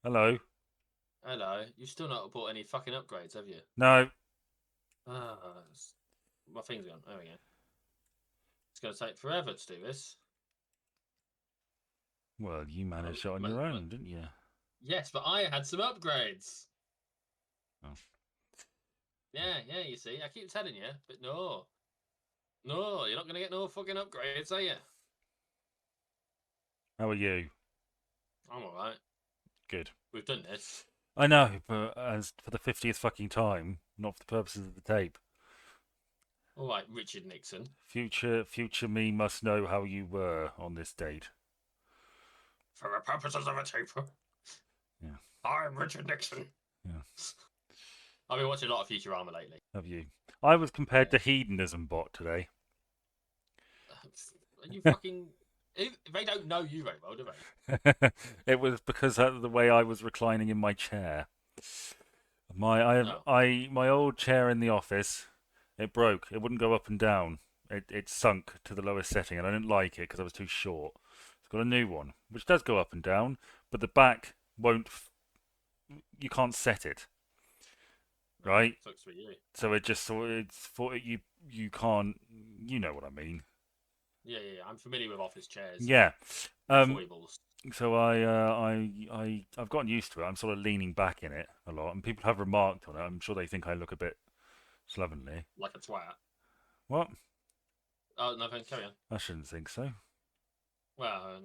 Hello. Hello. You've still not bought any fucking upgrades, have you? No. My thing's gone. There we go. It's going to take forever to do this. Well, you Oh, managed it on your own, didn't you? yes, but I had some upgrades. Oh. Yeah, you see. I keep telling you, but no. No, you're not going to get no fucking upgrades, are you? How are you? I'm alright. Good. We've done this. I know, but as for the 50th fucking time, not for the purposes of the tape. Alright, Richard Nixon. Future me must know how you were on this date. For the purposes of a tape, Yeah. I'm Richard Nixon. Yeah. I've been watching a lot of Futurama lately. Have you? I was compared Yeah. to Hedonism Bot today. Are you fucking. They don't know you very well, do they? It was because of the way I was reclining in my chair. No. My old chair in the office, it broke. It wouldn't go up and down. It sunk to the lowest setting, and I didn't like it because I was too short. It's got a new one, which does go up and down, but the back won't. You can't set it, right? Sucks for you. So it just sort it's for you can't. You know what I mean? Yeah. I'm familiar with office chairs Yeah. and Um. foibles. So I've gotten used to it. I'm sort of leaning back in it a lot, and people have remarked on it. I'm sure they think I look a bit slovenly. Like a twat. What? Oh, nothing. Carry on. I shouldn't think so. Well,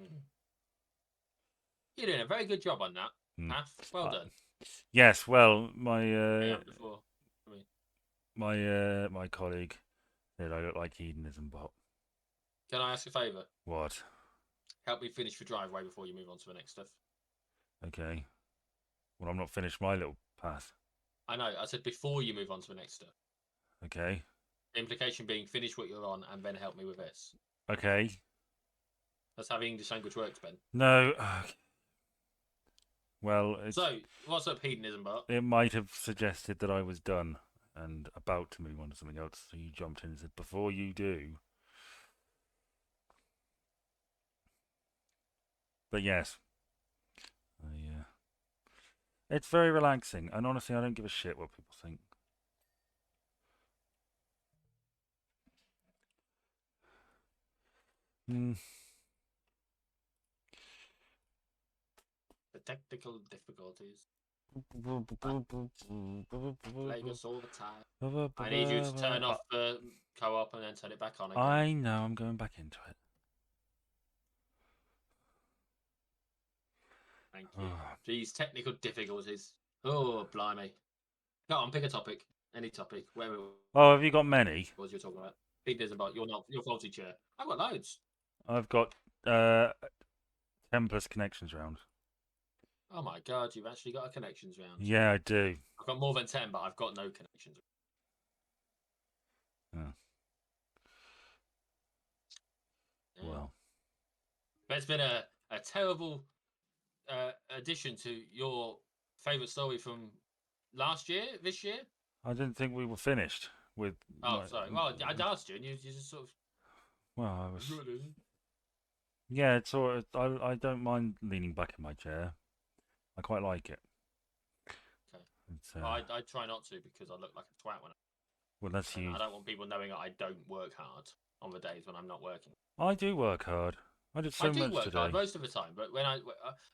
you're doing a very good job on that, Hmm. Half. Well Uh, done. yes, well, Carry on before. I mean, my colleague said I look like hedonism bot. can I ask a favour? What? Help me finish the driveway before you move on to the next stuff. Okay. Well, I'm not finished my little path. I know. I said before you move on to the next stuff. Okay. The implication being finish what you're on and then help me with this. Okay. That's how the English language works, Ben. No. Well, So, what's up, hedonism, bot? it might have suggested that I was done and about to move on to something else. So you jumped in and said, "Before you do." But yes, I, it's very relaxing, and honestly, I don't give a shit what people think. Mm. The technical difficulties. Plague us all the time. I need you to turn off the co-op and then turn it back on again. I know I'm going back into it. Thank you. These technical difficulties. Oh, blimey. Go on, pick a topic. Any topic. Where it Oh, have you got many? was you're talking about. Hedonism, about your faulty chair. I've got loads. I've got uh 10 plus connections round. Oh my god, you've actually got a connections round. Yeah, I do. I've got more than 10, but I've got no connections. Yeah, Yeah. well, But it's been a terrible addition to your favourite story from last year, this year. I didn't think we were finished with Oh, sorry. Well, I'd asked you, and you just sort of. well, I was. Really? Yeah, it's sort of. I don't mind leaning back in my chair. I quite like it. Okay. It's I try not to because I look like a twat when well, that's and you. I don't want people knowing that I don't work hard on the days when I'm not working. I do work hard. I did I so do much work hard today. most of the time, but when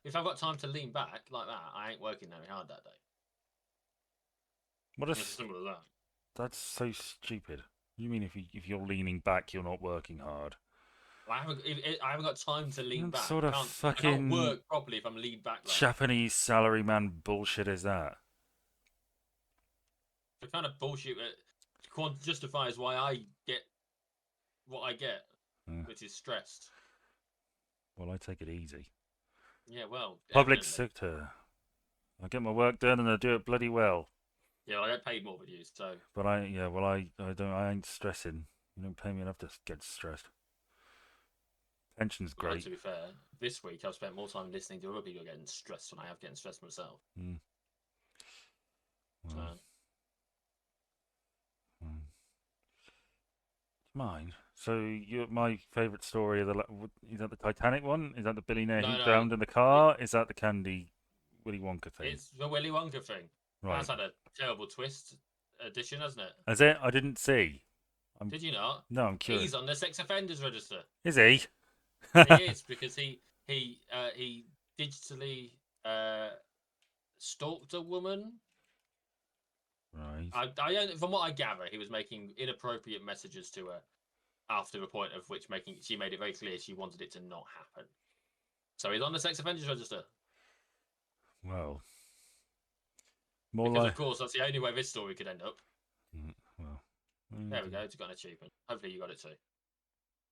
if I've got time to lean back like that, I ain't working very hard that day. What It's as is simple as that. that's so stupid. You mean if you're leaning back, you're not working hard? I haven't got time to lean What back. sort of I can't fucking work properly if I'm leaned back like that. Japanese salaryman bullshit is that? The kind of bullshit that justifies why I get what I get, Uh, which is stressed. well, I take it easy. Yeah, well, Public evidently. sector. I get my work done and I do it bloody well. Yeah, well, I get paid more than you, so But I ain't stressing. You don't pay me enough to get stressed. Pension's well, great. to be fair, this week I've spent more time listening to other people getting stressed than I have getting stressed myself. Mm, well, So, mm. Mine. So my favourite story of is that the Titanic one? Is that the billionaire no, who no, drowned in the it, car? Is that the candy? Willy Wonka thing. It's the Willy Wonka thing. Right. That's had a terrible twist addition, hasn't it? Is it? I didn't see. I'm Did you not? no, I'm curious. He's on the sex offenders register. Is he? He is because he digitally uh, stalked a woman. Right. From what I gather, he was making inappropriate messages to her after a point of which she made it very clear she wanted it to not happen. So he's on the sex offenders register. Well, more Because like. of course that's the only way this story could end up. Well. There we go. It's got an achievement. Hopefully you got it too.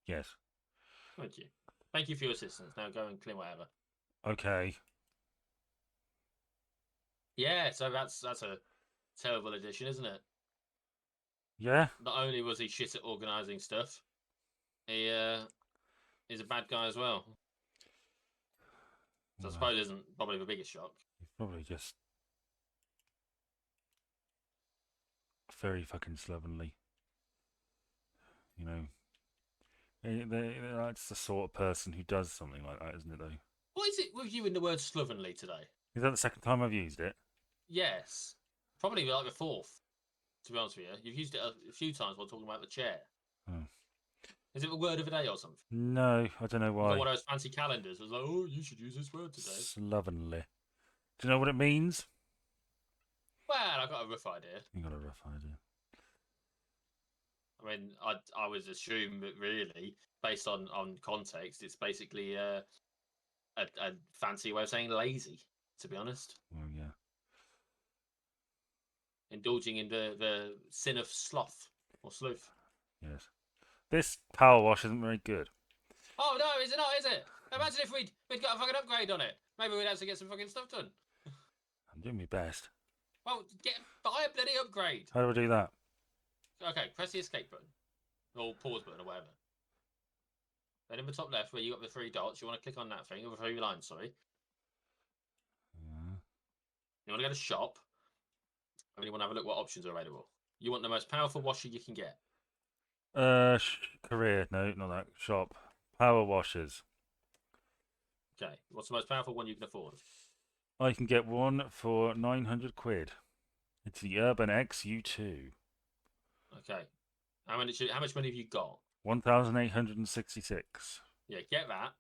Yes. Thank you. Thank you for your assistance. Now go and clean whatever. Okay. Yeah, so that's a terrible addition, isn't it? Yeah. Not only was he shit at organising stuff, he is a bad guy as well. So I suppose it isn't probably the biggest shock. He's probably just very fucking slovenly. You know. That's the sort of person who does something like that, isn't it? Though. What is it with you and the word slovenly today? Is that the second time I've used it? Yes, probably like the fourth. To be honest with you, you've used it a few times while talking about the chair. Oh. Is it a word of the day or something? No, I don't know You've why. got one of those fancy calendars. It was like, oh, you should use this word today. Slovenly. Do you know what it means? Well, I've got a rough idea. You got a rough idea. I mean, I was assume that really, based on context, it's basically a fancy way of saying lazy. To be honest, Well, yeah. indulging in the sin of sloth or sleuth. Yes. This power wash isn't very good. Oh no, is it not? Is it? Imagine if we'd got a fucking upgrade on it. Maybe we'd actually get some fucking stuff done. I'm doing my best. Well, buy a bloody upgrade. How do I do that? Okay, press the escape button or pause button or whatever. Then in the top left, where you got the three dots, you want to click on that thing, or the three lines. Sorry. Yeah. You want to go to shop, and you want to have a look what options are available. You want the most powerful washer you can get. Career. No, not that. Shop. Power washers. Okay, what's the most powerful one you can afford? I can get one for 900 quid. It's the Urban X U2. Okay, how much money have you got? 1,866. Yeah, get that.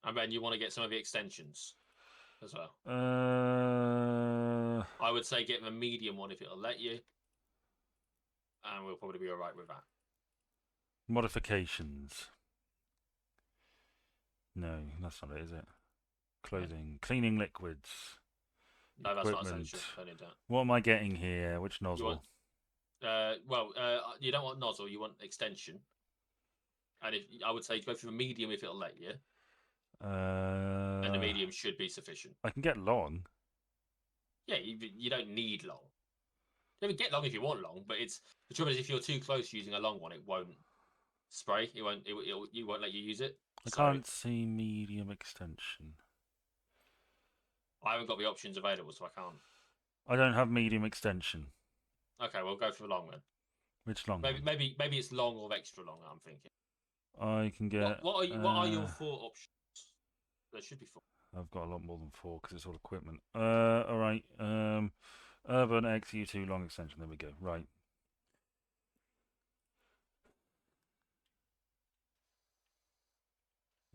And then you want to get some of the extensions as well. I would say get the medium one if it'll let you. And we'll probably be alright with that. Modifications. No, that's not it, is it? Clothing. Cleaning liquids. No, that's not Equipment. essential. Don't need that. What am I getting here? Which nozzle? You don't want nozzle, you want extension. And I would say go for the medium if it'll let you. And the medium should be sufficient. I can get long. Yeah, you don't need long. You can get long if you want long, but the trouble is if you're too close using a long one, it won't spray. You won't let you use it. I can't see medium extension. I haven't got the options available, so I can't. I don't have medium extension. Okay, we'll go for the long then. Which long? Maybe it's long or extra long. I'm thinking. I can get. What are your 4 options? There should be 4. I've got a lot more than 4 because it's all equipment. All right. Urban XU2 long extension. There we go. Right.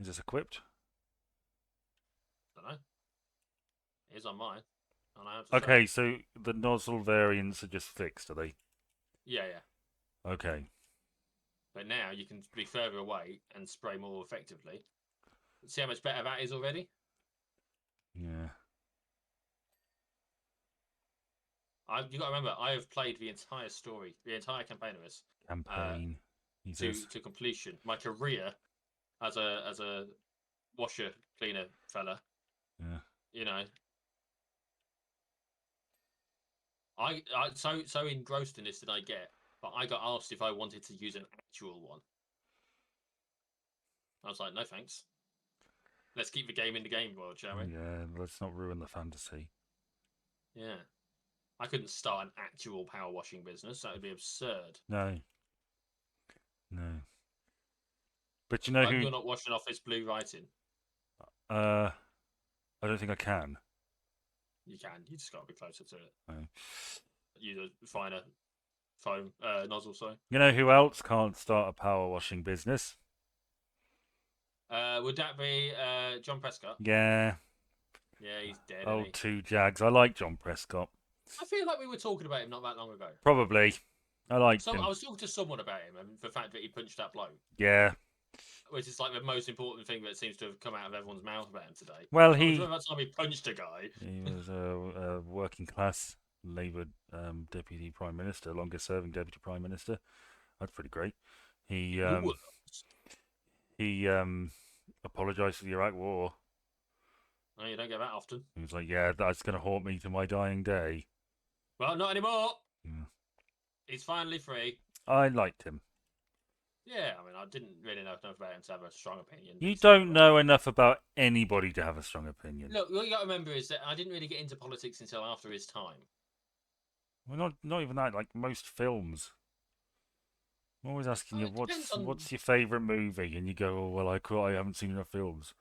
Is this equipped? I don't know. It is on mine. And I have Okay, so the nozzle variants are just fixed, are they? Yeah, yeah. Okay. But now you can be further away and spray more effectively. See how much better that is already? Yeah. You got to remember, I have played the entire story, the entire campaign of this. Campaign. To completion. My career as a washer cleaner fella. Yeah. You know. I so engrossed in this did I get, but I got asked if I wanted to use an actual one. I was like, no thanks. Let's keep the game in the game world, shall we? Yeah, let's not ruin the fantasy. Yeah. I couldn't start an actual power washing business. That would be absurd. No. No. But you know I hope who? you're not washing off this blue writing. Uh, I don't think I can. You can. You just got to be closer to it. No. Use a finer foam nozzle. Sorry. You know who else can't start a power washing business? Would that be John Prescott? Yeah, Yeah, he's dead, isn't old he? two Jags. I like John Prescott. I feel like we were talking about him not that long ago. Probably. I liked So I him. was talking to someone about him and the fact that he punched that bloke, Yeah. which is like the most important thing that seems to have come out of everyone's mouth about him today. Well, I was talking about time he punched a guy. he was a working class Labour deputy prime minister, longest serving deputy prime minister. That's pretty great. He Ooh. he apologised for the Iraq War. No, you don't get that often. He was like, "Yeah, that's going to haunt me to my dying day." Well, not anymore. Yeah. He's finally free. I liked him. Yeah, I mean, I didn't really know enough about him to have a strong opinion. You So, don't know enough about anybody to have a strong opinion. Look, what you got to remember is that I didn't really get into politics until after his time. Well, not even that. Like most films, I'm always asking Oh, you, it depends on. what's your favourite movie, and you go, "Oh well, I haven't seen enough films."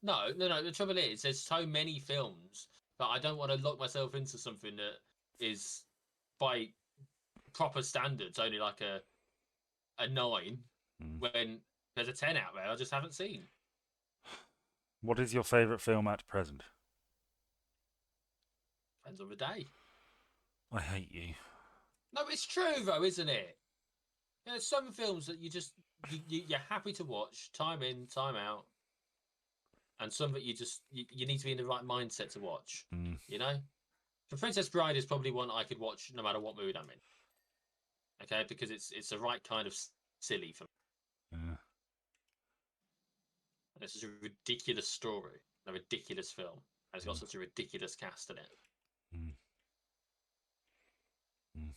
No, no, no. The trouble is, there's so many films that I don't want to lock myself into something that is, by proper standards, only like a 9 Mm. when there's a 10 out there I just haven't seen. What is your favourite film at present? Depends on the day. I hate you. No, it's true though, isn't it? There's some films that you're happy to watch, time in, time out, and some that you need to be in the right mindset to watch. Mm. You know, The Princess Bride is probably one I could watch no matter what mood I'm in. Okay, because it's the right kind of silly for me. Yeah. And it's such a ridiculous story, a ridiculous film, and it's got Mm. such a ridiculous cast in it. Mm. Mm.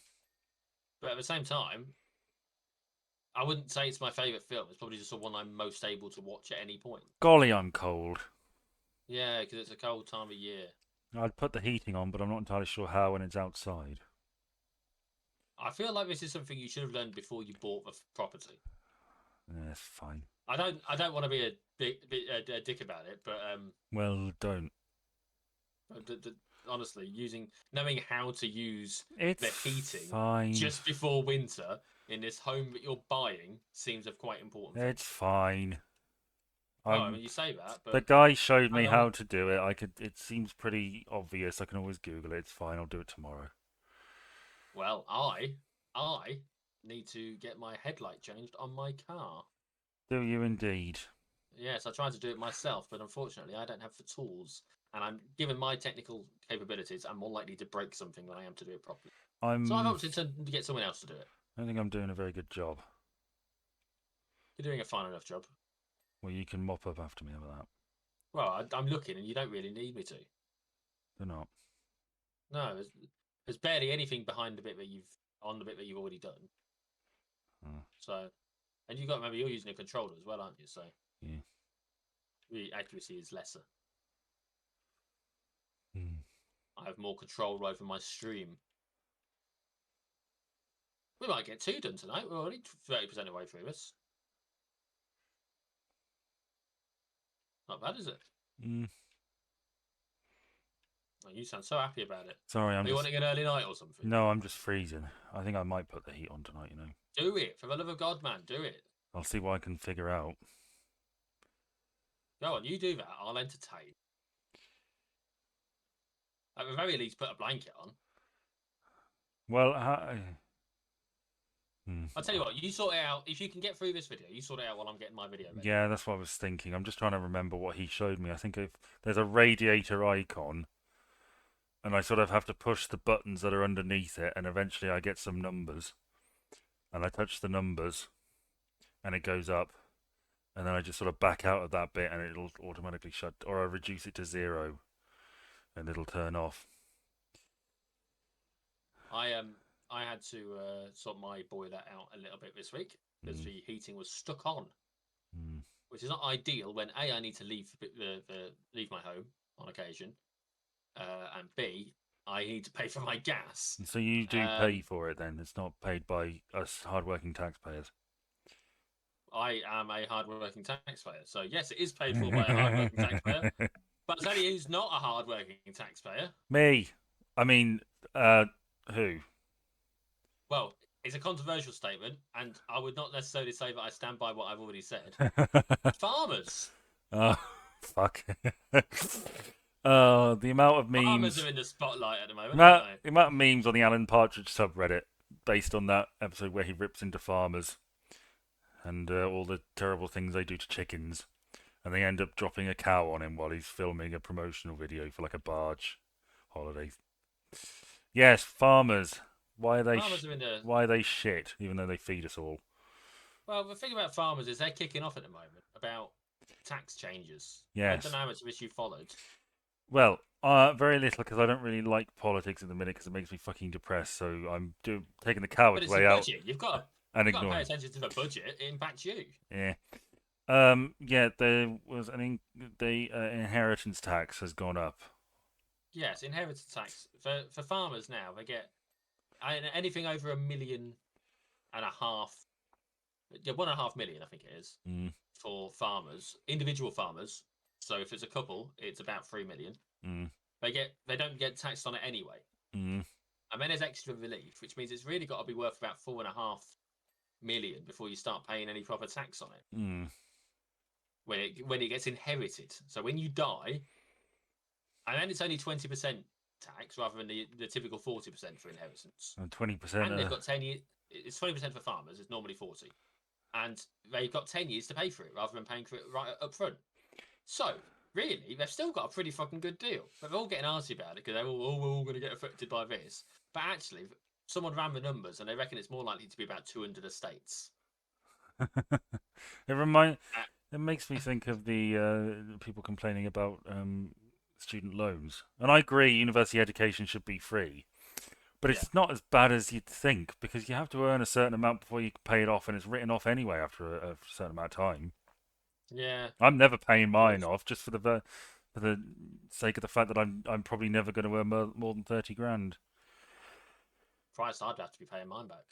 But at the same time, I wouldn't say it's my favourite film. It's probably just the one I'm most able to watch at any point. Golly, I'm cold. Yeah, because it's a cold time of year. I'd put the heating on, but I'm not entirely sure how when it's outside. I feel like this is something you should have learned before you bought the property. Yeah, it's fine. I don't want to be a dick about it, but Well, don't. honestly, knowing how to use It's the heating fine. just before winter in this home that you're buying seems a quite important thing. It's fine. I mean, you say that, The but guy showed me I how don't- to do it. I could. It seems pretty obvious. I can always Google it. It's fine. I'll do it tomorrow. well, I need to get my headlight changed on my car. Do you indeed? Yes, I tried to do it myself, but unfortunately, I don't have the tools. And given my technical capabilities, I'm more likely to break something than I am to do it properly. So I've opted to get someone else to do it. I think I'm doing a very good job. You're doing a fine enough job. Well, you can mop up after me over that. Well, I'm looking, and you don't really need me to. They're not. No, there's barely anything behind the bit that you've already done. Oh. So, and you've got to remember you're using a controller as well, aren't you? So, Yeah. the accuracy is lesser. Hmm. I have more control over my stream. We might get 2 done tonight. We're already 30% away through this. Not bad, is it? Mm. Oh, you sound so happy about it. Sorry, Are you wanting an early night or something? No, I'm just freezing. I think I might put the heat on tonight. You know. Do it. For the love of God, man, do it. I'll see what I can figure out. Go on, you do that. I'll entertain. At the very least, put a blanket on. Well, I'll tell you what, you sort it out. If you can get through this video, you sort it out while I'm getting my video ready. yeah, that's what I was thinking. I'm just trying to remember what he showed me. I think if there's a radiator icon, and I sort of have to push the buttons that are underneath it, and eventually I get some numbers, and I touch the numbers, and it goes up, and then I just sort of back out of that bit, and it'll automatically shut, or I reduce it to 0, and it'll turn off. I had to sort my boiler out a little bit this week because the heating was stuck on, which is not ideal when A, I need to leave leave my home on occasion, and B, I need to pay for my gas. So you do pay for it then? It's not paid by us hard-working taxpayers. I am a hard-working taxpayer. So yes, it is paid for by a hard-working taxpayer. But I'll tell you who's not a hard-working taxpayer. Me. I mean, uh, who? Well, it's a controversial statement, and I would not necessarily say that I stand by what I've already said. Farmers. Oh, fuck. Oh, the amount of Farmers memes. are in the spotlight at the The moment, aren't amount, they? the amount of memes on the Alan Partridge subreddit based on that episode where he rips into farmers and all the terrible things they do to chickens. And they end up dropping a cow on him while he's filming a promotional video for like a barge holiday. Yes, farmers. Why are they Farmers are in the. why are they shit? Even though they feed us all. Well, the thing about farmers is they're kicking off at the moment about tax changes. I don't Yes. know how much of this you followed. Well, very little because I don't really like politics at the minute because it makes me fucking depressed. So taking the But coward's it's the way out budget. and You've got to pay ignoring. attention to the budget. It impacts you. Yeah. Yeah. There was the inheritance tax has gone up. Yes, inheritance tax for farmers now. They get anything over 1.5 million. Yeah, 1.5 million, I think it is, Mm, for farmers, individual farmers. So if it's a couple, it's about 3 million. mm, They don't get taxed on it anyway. mm, And then there's extra relief, which means it's really got to be worth about 4.5 million before you start paying any proper tax on it mm. when it gets inherited. So when you die, and then it's only 20% tax rather than the typical 40% for inheritance. And 20%. And they've got 10 years. It's 20% for farmers. It's normally 40, and they've got 10 years to pay for it rather than paying for it right up front. So really, they've still got a pretty fucking good deal. But they're all getting arsy about it because they're all, oh, we're all going to get affected by this. But actually, someone ran the numbers and they reckon it's more likely to be about 200 estates. it remind Uh, It makes me think of the people complaining about student loans, and I agree, university education should be free, but yeah, it's not as bad as you'd think because you have to earn a certain amount before you can pay it off, and it's written off anyway after a certain amount of time. yeah, I'm never paying it mine is. off just for the sake of the fact that I'm probably never going to earn more than 30 grand. Christ, I'd have to be paying mine back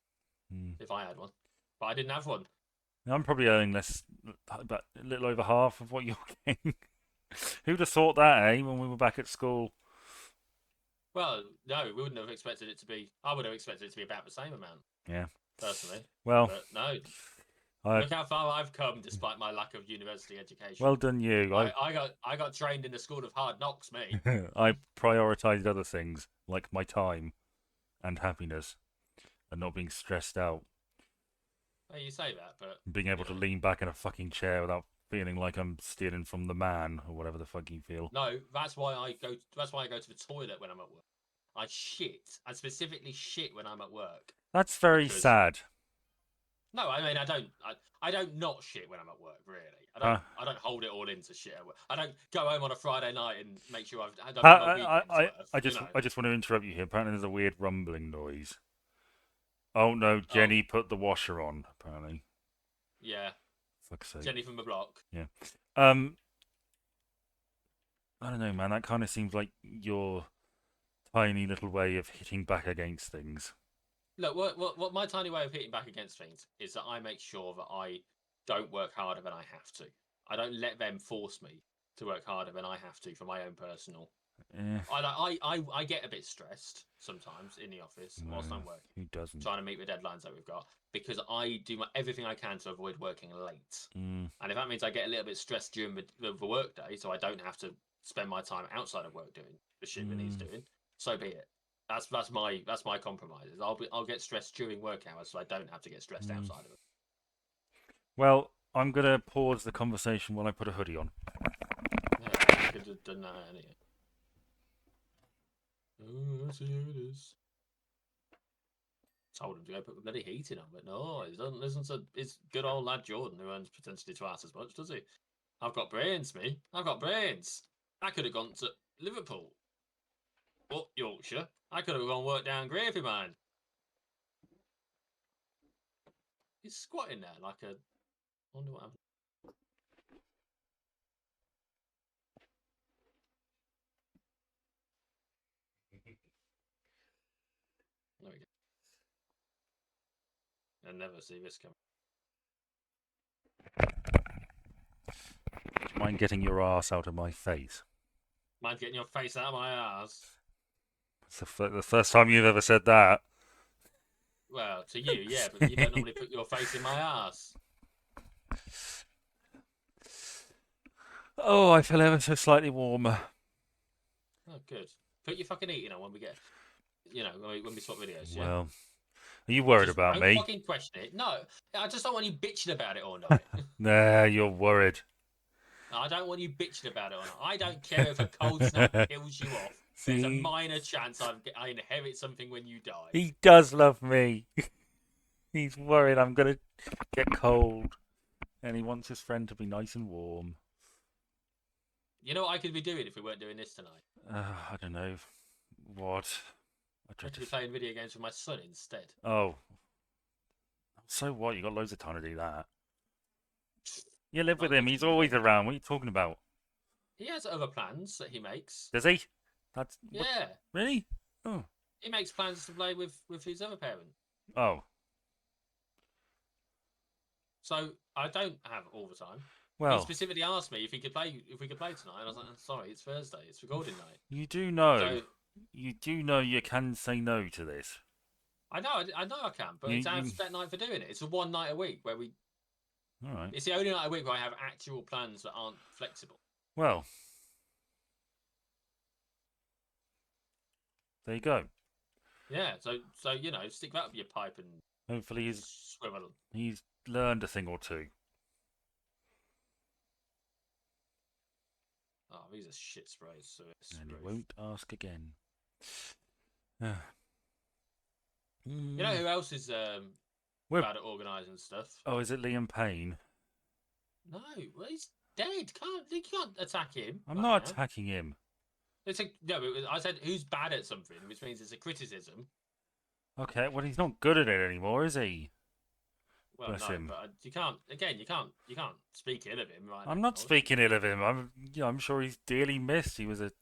Hmm. if I had one. But I didn't have one. I'm probably earning less, about a little over half of what you're getting. Who'd have thought that, eh? When we were back at school. Well, no, we wouldn't have expected it to be. I would have expected it to be about the same amount, Yeah. personally. Well, But no, I look how far I've come despite my lack of university education. well done you. I got trained in the school of hard knocks, me. I prioritized other things like my time and happiness and not being stressed out, Well, you say that, but and being able you to know, lean back in a fucking chair without feeling like I'm stealing from the man or whatever the fuck you feel. no, that's why I go. That's why I go to the toilet when I'm at work. I shit. I specifically shit when I'm at work That's very because sad. no, I mean I don't not shit when I'm at work. Really, Huh? I don't hold it all in to shit at work. I don't go home on a Friday night and make sure I've done my I, weekend's worth. You know. I just want to interrupt you here. Apparently, there's a weird rumbling noise. Oh no, Oh Jenny put the washer on. Apparently, yeah, fuck's sake. Jenny from the block. Yeah. I don't know, man. That kind of seems like your tiny little way of hitting back against things. Look, what my tiny way of hitting back against things is that I make sure that I don't work harder than I have to. I don't let them force me to work harder than I have to for my own personal. Eh, I get a bit stressed sometimes in the office whilst no, I'm working, who doesn't? trying to meet the deadlines that we've got because I do everything I can to avoid working late. Mm, And if that means I get a little bit stressed during the work day, so I don't have to spend my time outside of work doing the shit that he's mm, doing, so be it. That's my compromise. Is I'll get stressed during work hours, so I don't have to get stressed mm. outside of it. Well, I'm gonna pause the conversation while I put a hoodie on. Yeah, you could have done that anyway. Oh, see who it is. Told him to go put the bloody heating on, but no, he doesn't listen to his good old lad Jordan, who earns potentially twice as much, does he? I've got brains, me. I've got brains. I could have gone to Liverpool or Yorkshire. I could have gone work down Gravy Mine. He's squatting there like a. Wonder what happened. There we go. I never see this coming. mind getting your ass out of my face? Mind getting your face out of my ass? It's the first time you've ever said that. Well, to you, yeah, but you don't normally put your face in my ass. Oh, I feel ever so slightly warmer. Oh, good. Put your fucking eating on when we get, when we swap videos, yeah? Well, are you worried Just about don't me? fucking question it. No, I just don't want you bitching about it all night. Nah, you're worried. I don't want you bitching about it all night. I don't care if a cold snap kills you off. There's a See, minor chance I inherit something when you die. he does love me. He's worried I'm gonna get cold, and he wants his friend to be nice and warm. You know what I could be doing if we weren't doing this tonight? I don't know what. I I tried could to. be playing video games with my son instead. Oh, so what? You got loads of time to do that. You live with Not him. loads He's of video always games. around. What are you talking about? He has other plans that he makes. Does he? That's what? Yeah, Really? Oh. he makes plans to play with his other parent. Oh. So I don't have all the time. He Well, specifically asked me if we could play tonight, and I was like, sorry, it's Thursday, it's recording night. you do know. So You do know you can say no to this. I know I can, but it's our You. set night for doing it. It's a one night a week where we. All right. It's the only night a week where I have actual plans that aren't flexible. Well, there you go. Yeah, so stick that up your pipe and Hopefully swivel. he's learned a thing or two. Oh, these are shit sprays. So it's And he roof. won't ask again. You know who else is We're, bad at organising stuff? oh, is it Liam Payne? No, well, he's dead. You can't attack him I'm right not now. attacking him. It's a no. I said who's bad at something, which means it's a criticism. Okay, well he's not good at it anymore, is he? Well, Bless no, him. but you can't. Again, you can't speak ill of him right I'm now. not speaking ill of him. I'm sure he's dearly missed. He was a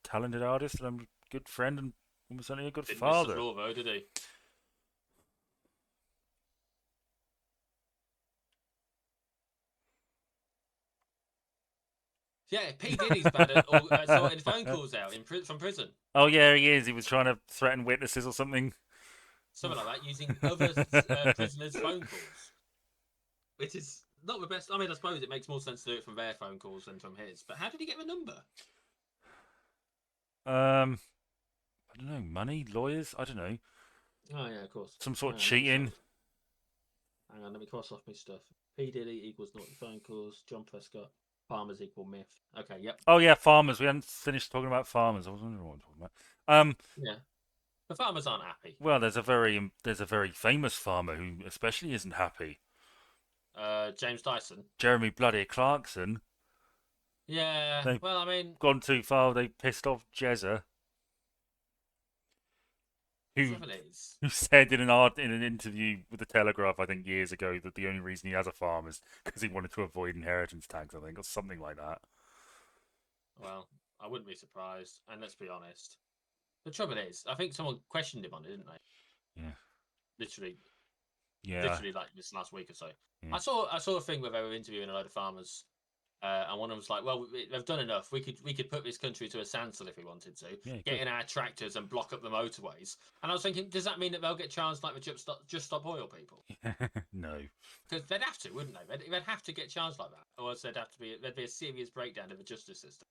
talented artist and a good friend and almost certainly a good Didn't miss the father. floor though, did he? Yeah, P Diddy's bad at sorting phone calls out from prison. Oh yeah, he is. He was trying to threaten witnesses or something. Something like that, using other prisoners' phone calls, which is not the best. I mean, I suppose it makes more sense to do it from their phone calls than from his. But how did he get the number? I don't know. Money, lawyers. I don't know. Oh yeah, of course. Some sort of Hang on, let me cheating. hang on, let me cross off my stuff. P Diddy equals not phone calls. John Prescott. Farmers equal myth. Okay, yep. Oh yeah, farmers. We hadn't finished talking about farmers. I was wondering what we were talking about. Yeah. The farmers aren't happy. Well, there's a very famous farmer who especially isn't happy. James Dyson. Jeremy Bloody Clarkson. Yeah. They've Well, I mean, gone too far. They pissed off Jezza, who trouble is, who said in an interview with the Telegraph, I think years ago, that the only reason he has a farm is because he wanted to avoid inheritance tax. I think, or something like that. well, I wouldn't be surprised. And let's be honest. The trouble is, I think someone questioned him on it, didn't they? Yeah. Literally, Yeah. literally like this last week or so. Yeah. I saw a thing where they were interviewing a load of farmers, and one of them was like, "Well, they've done enough. We could put this country to a standstill if we wanted to. Yeah, Get in our tractors and block up the motorways." And I was thinking, does that mean that they'll get charged like the Just Stop Oil people? No. Because they'd have to, wouldn't they? They'd have to get charged like that, or else there'd be a serious breakdown of the justice system.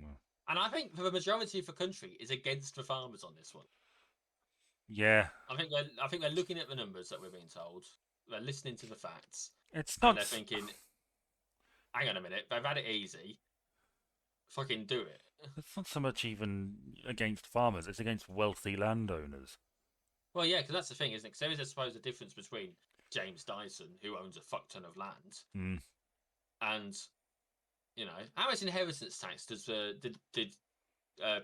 Well. And I think for the majority of the country is against the farmers on this one. Yeah. I think they're looking at the numbers that we're being told. They're listening to the facts, It's and not. they're thinking, "Hang on a minute, they've had it easy. Fucking do it." It's not so much even against farmers. It's against wealthy landowners. Well, yeah, because that's the thing, isn't it? Because there is, I suppose, a difference between James Dyson, who owns a fuck ton of land, and how much inheritance tax did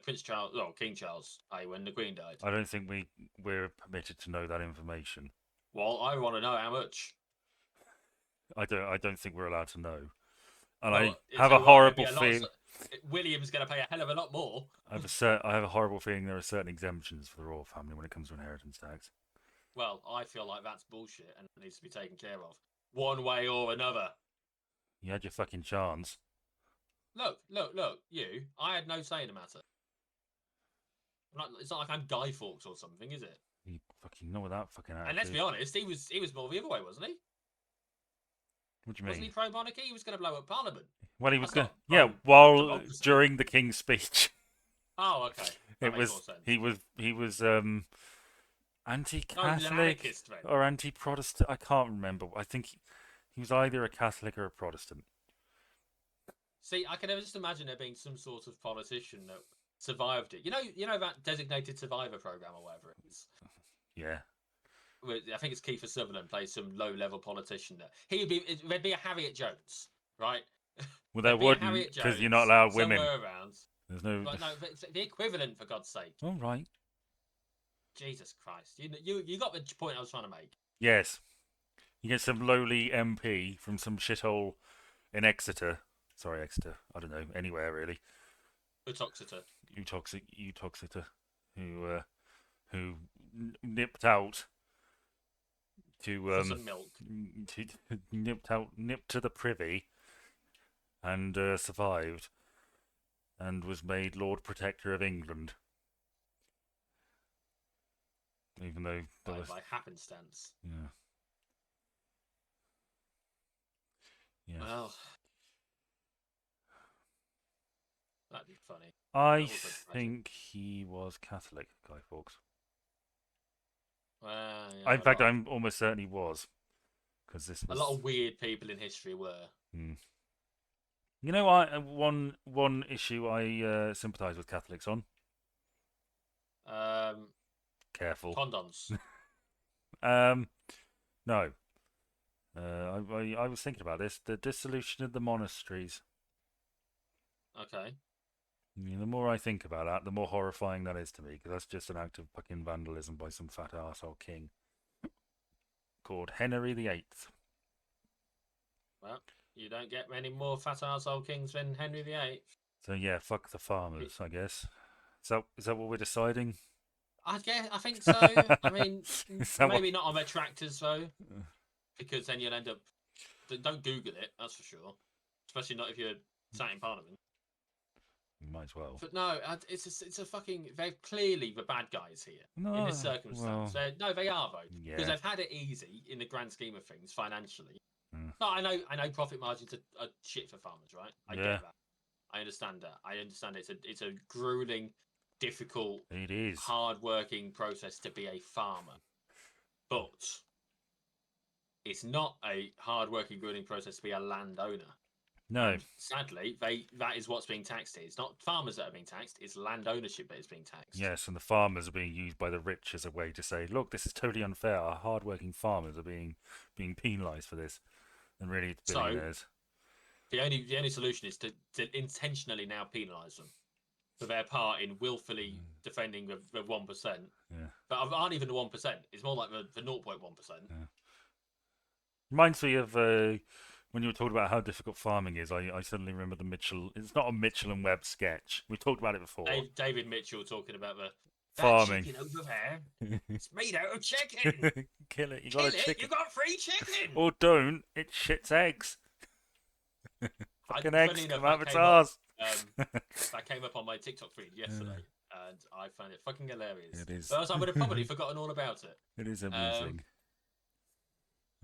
Prince Charles, well, King Charles, pay when the Queen died? I don't think we're permitted to know that information. Well, I want to know how much. I don't think we're allowed to know. And Well, I have a tell you what, there'd be horrible a lot feeling. William's going to pay a hell of a lot more. I have a horrible feeling there are certain exemptions for the royal family when it comes to inheritance tax. Well, I feel like that's bullshit and it needs to be taken care of one way or another. You had your fucking chance. Look. I had no say in the matter. It's not like I'm Guy Fawkes or something, is it? You fucking know that fucking And let's be attitude. honest, he was more the other way, wasn't he? What do you Wasn't he mean? pro monarchy? He was going to blow up Parliament. Well, he was That's going. not Yeah, pro while democracy. during the King's speech, Oh, okay, that it makes more was sense. he was No, he was an anti-Catholic anarchist then. or anti-Protestant. I can't remember. I think he was either a Catholic or a Protestant. See, I can never just imagine there being some sort of politician that survived it. You know that designated survivor program or whatever it is. Yeah. I think it's Kiefer Sutherland plays some low-level politician there. There'd be a Harriet Jones, right? Well, there There'd be a wouldn't Harriet because you're not Jones allowed women. somewhere around. There's no. But no, it's the equivalent, for God's sake. All right. Jesus Christ. You got the point I was trying to make. Yes. You get some lowly MP from some shithole in Exeter. Sorry, Exeter. I don't know. Anywhere really. Utoxeter. Utoxeter, who nipped out For to some milk. to nipped to the privy and survived and was made Lord Protector of England, even though there was By happenstance. yeah yes. Well, that'd be funny. But I also tragic. think he was Catholic, Guy Fawkes. Well, yeah, In fact, I'm almost certain he was, because this a lot was. of weird people in history were. Hmm. You know, one issue I sympathise with Catholics on. Um, Careful. Condoms. Um, no. I was thinking about this. The dissolution of the monasteries. Okay. The more I think about that, the more horrifying that is to me, because that's just an act of fucking vandalism by some fat arsehole king called Henry VIII. Well, you don't get many more fat arsehole kings than Henry VIII. So yeah, fuck the farmers, I guess. Is that what we're deciding? I think so. I mean, Is that what? maybe not on their tractors though, because then you'll end up. Don't Google it. That's for sure. Especially not if you're sat in Parliament. You might as well. But no, it's a fucking. They're clearly the bad guys here in this No, circumstance. well, No, they are though, because yeah. they've had it easy in the grand scheme of things financially. Mm, No, I know profit margins are shit for farmers, right? I yeah, get that. I understand that. I understand it's a grueling, difficult, it is. hard-working process to be a farmer, but it's not a hard-working, grueling process to be a landowner. No, And sadly, that is what's being taxed here. It's not farmers that are being taxed; it's land ownership that is being taxed. yes, and the farmers are being used by the rich as a way to say, look, this is totally unfair. Our hard-working farmers are being penalised for this, and really it's So billionaires. the only solution is to intentionally now penalise them for their part in willfully Mm, defending the 1%. yeah, But aren't even the 1%. It's more like the 0.1%. yeah. Reminds me of when you were talking about how difficult farming is. I suddenly remember the Mitchell. It's not a Mitchell and Webb sketch. We talked about it before. David Mitchell talking about that Farming. chicken over there. It's made out of chicken. Kill it. You got Kill a it. You chicken. got free chicken. Or don't. It shits eggs. Fucking eggs Funny enough, come out of its arse. that came up on my TikTok feed yesterday, and I found it fucking hilarious. It is. Or else I would have probably forgotten all about it. It is Um, amusing.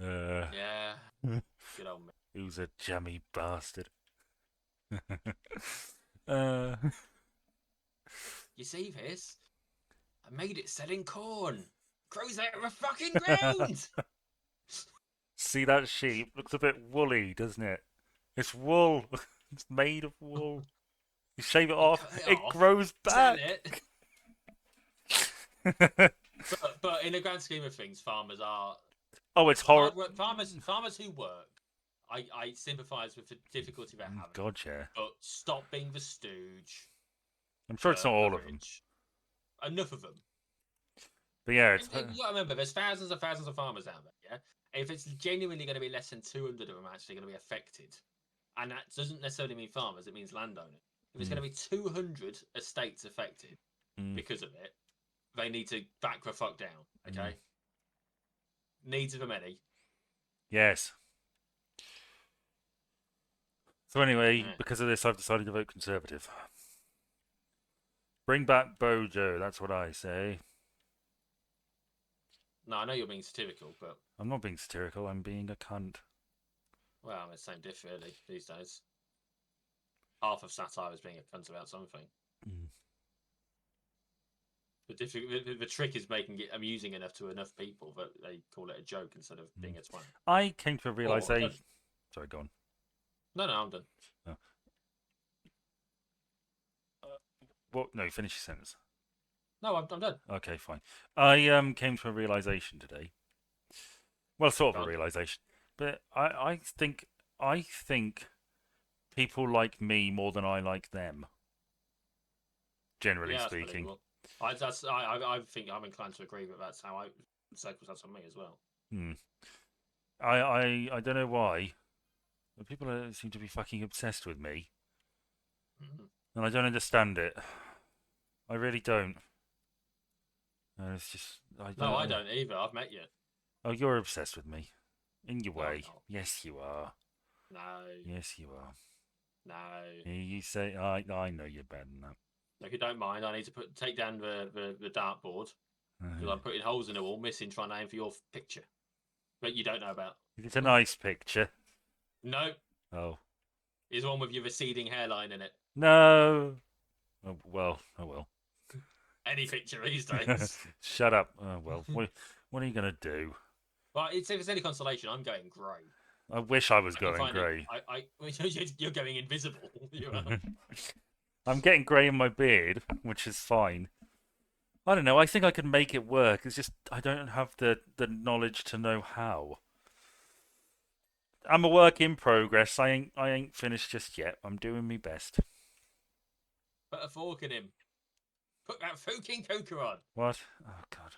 yeah, good old me. Who's a jammy bastard? uh, You see this? I made it selling corn. Grows out of a fucking ground. See that sheep? Looks a bit woolly, doesn't it? It's wool. It's made of wool. You shave it You off, cut it it off, grows sell back. it. But in the grand scheme of things, farmers are Oh, it's horrible. hard work. Farmers who work. I sympathise with the difficulty they're having. God, yeah. But stop being the stooge I'm sure for it's not the all of them. rich. Enough of them. But yeah, And you got to remember, there's thousands of farmers out there. Yeah, if it's genuinely going to be less than 200 of them actually going to be affected, and that doesn't necessarily mean farmers; it means landowners. If it's going to be 200 estates affected mm, because of it, they need to back the fuck down. Okay, mm. needs of the many. Yes. So anyway, Eh. because of this, I've decided to vote Conservative. Bring back Bojo. That's what I say. No, I know you're being satirical, but I'm not being satirical. I'm being a cunt. well, it's the same diff really these days. Half of satire is being a cunt about something. Mm. The trick is making it amusing enough to enough people that they call it a joke instead of being a twat. I came to a Or realization. Sorry, go on. no, I'm done. Oh. Well, no, finish your sentence. No, I'm done. Okay, fine. I came to a realization today. Well, sort of a Done. realization, but I think people like me more than I like them. Generally Yeah, that's speaking. believable. I think I'm inclined to agree that that's how I circles that on me as well. Hmm. I don't know why, but people seem to be fucking obsessed with me, Mm. and I don't understand it. I really don't. It's just I No, don't. I don't either. I've met you. Oh, you're obsessed with me, in your No, I'm way. not. Yes, you are. No, Yes, you are. no. You say I know you're better than that. If you don't mind, I need to take down the dartboard because I'm putting holes in the wall, missing, trying to aim for your picture that you don't know about. It's a nice picture. No, Oh is one with your receding hairline in it. no. Oh, well, oh well. Any picture these days. Shut up. Oh well. What are you gonna do? Well, if it's any consolation, I'm going grey. I wish I was I can going find it. grey. You're going invisible. You are. I'm getting grey in my beard, which is fine. I don't know. I think I can make it work. It's just I don't have the knowledge to know how. I'm a work in progress. I ain't finished just yet. I'm doing my best. Put a fork in him. Put that fucking coker on. What? Oh god.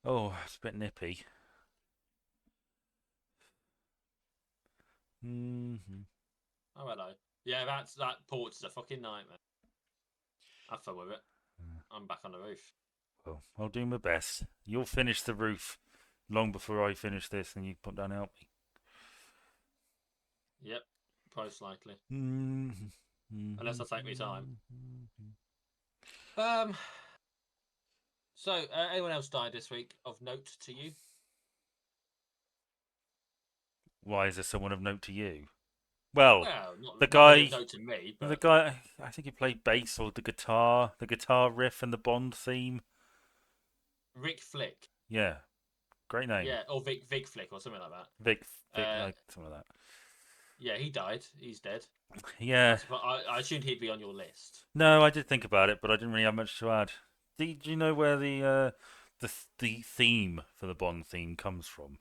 Oh, it's a bit nippy. Hmm. Oh hello. Yeah, that porch is a fucking nightmare. Have fun with it. I'm back on the roof. Well, I'll do my best. You'll finish the roof long before I finish this, and you put down and help me. Yep, most likely. Mm-hmm. Unless I take me time. Um. So, anyone else died this week of note to you? Why is there someone of note to you? Well, Well, the not really of guy, note to me, the but guy. I think he played bass or the guitar riff and the Bond theme. Rick Flick. Yeah, great name. Yeah, or Vic Flick or something like Vic, that. like something like that. Yeah, he died. He's dead. Yeah. I assumed he'd be on your list. No, I did think about it, but I didn't really have much to add. Do you know where the theme for the Bond theme comes from?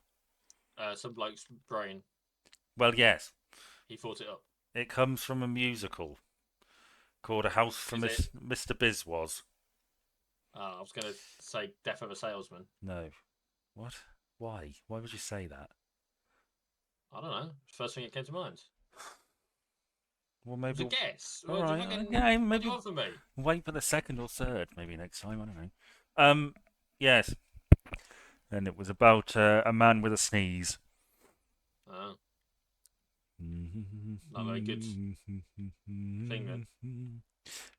Some bloke's brain. Well, yes, He thought it up. it comes from a musical called A House for Is it? Mr. Bizwas. I was going to say Death of a Salesman. No. What? Why? Why would you say that? I don't know. First thing that came to mind. Well, It was a maybe. guess. All What do you right. fucking? Yeah, What do maybe you want from me? wait for the second or third. Maybe next time. I don't know. Yes. And it was about a man with a sneeze. Oh, not very good thing then.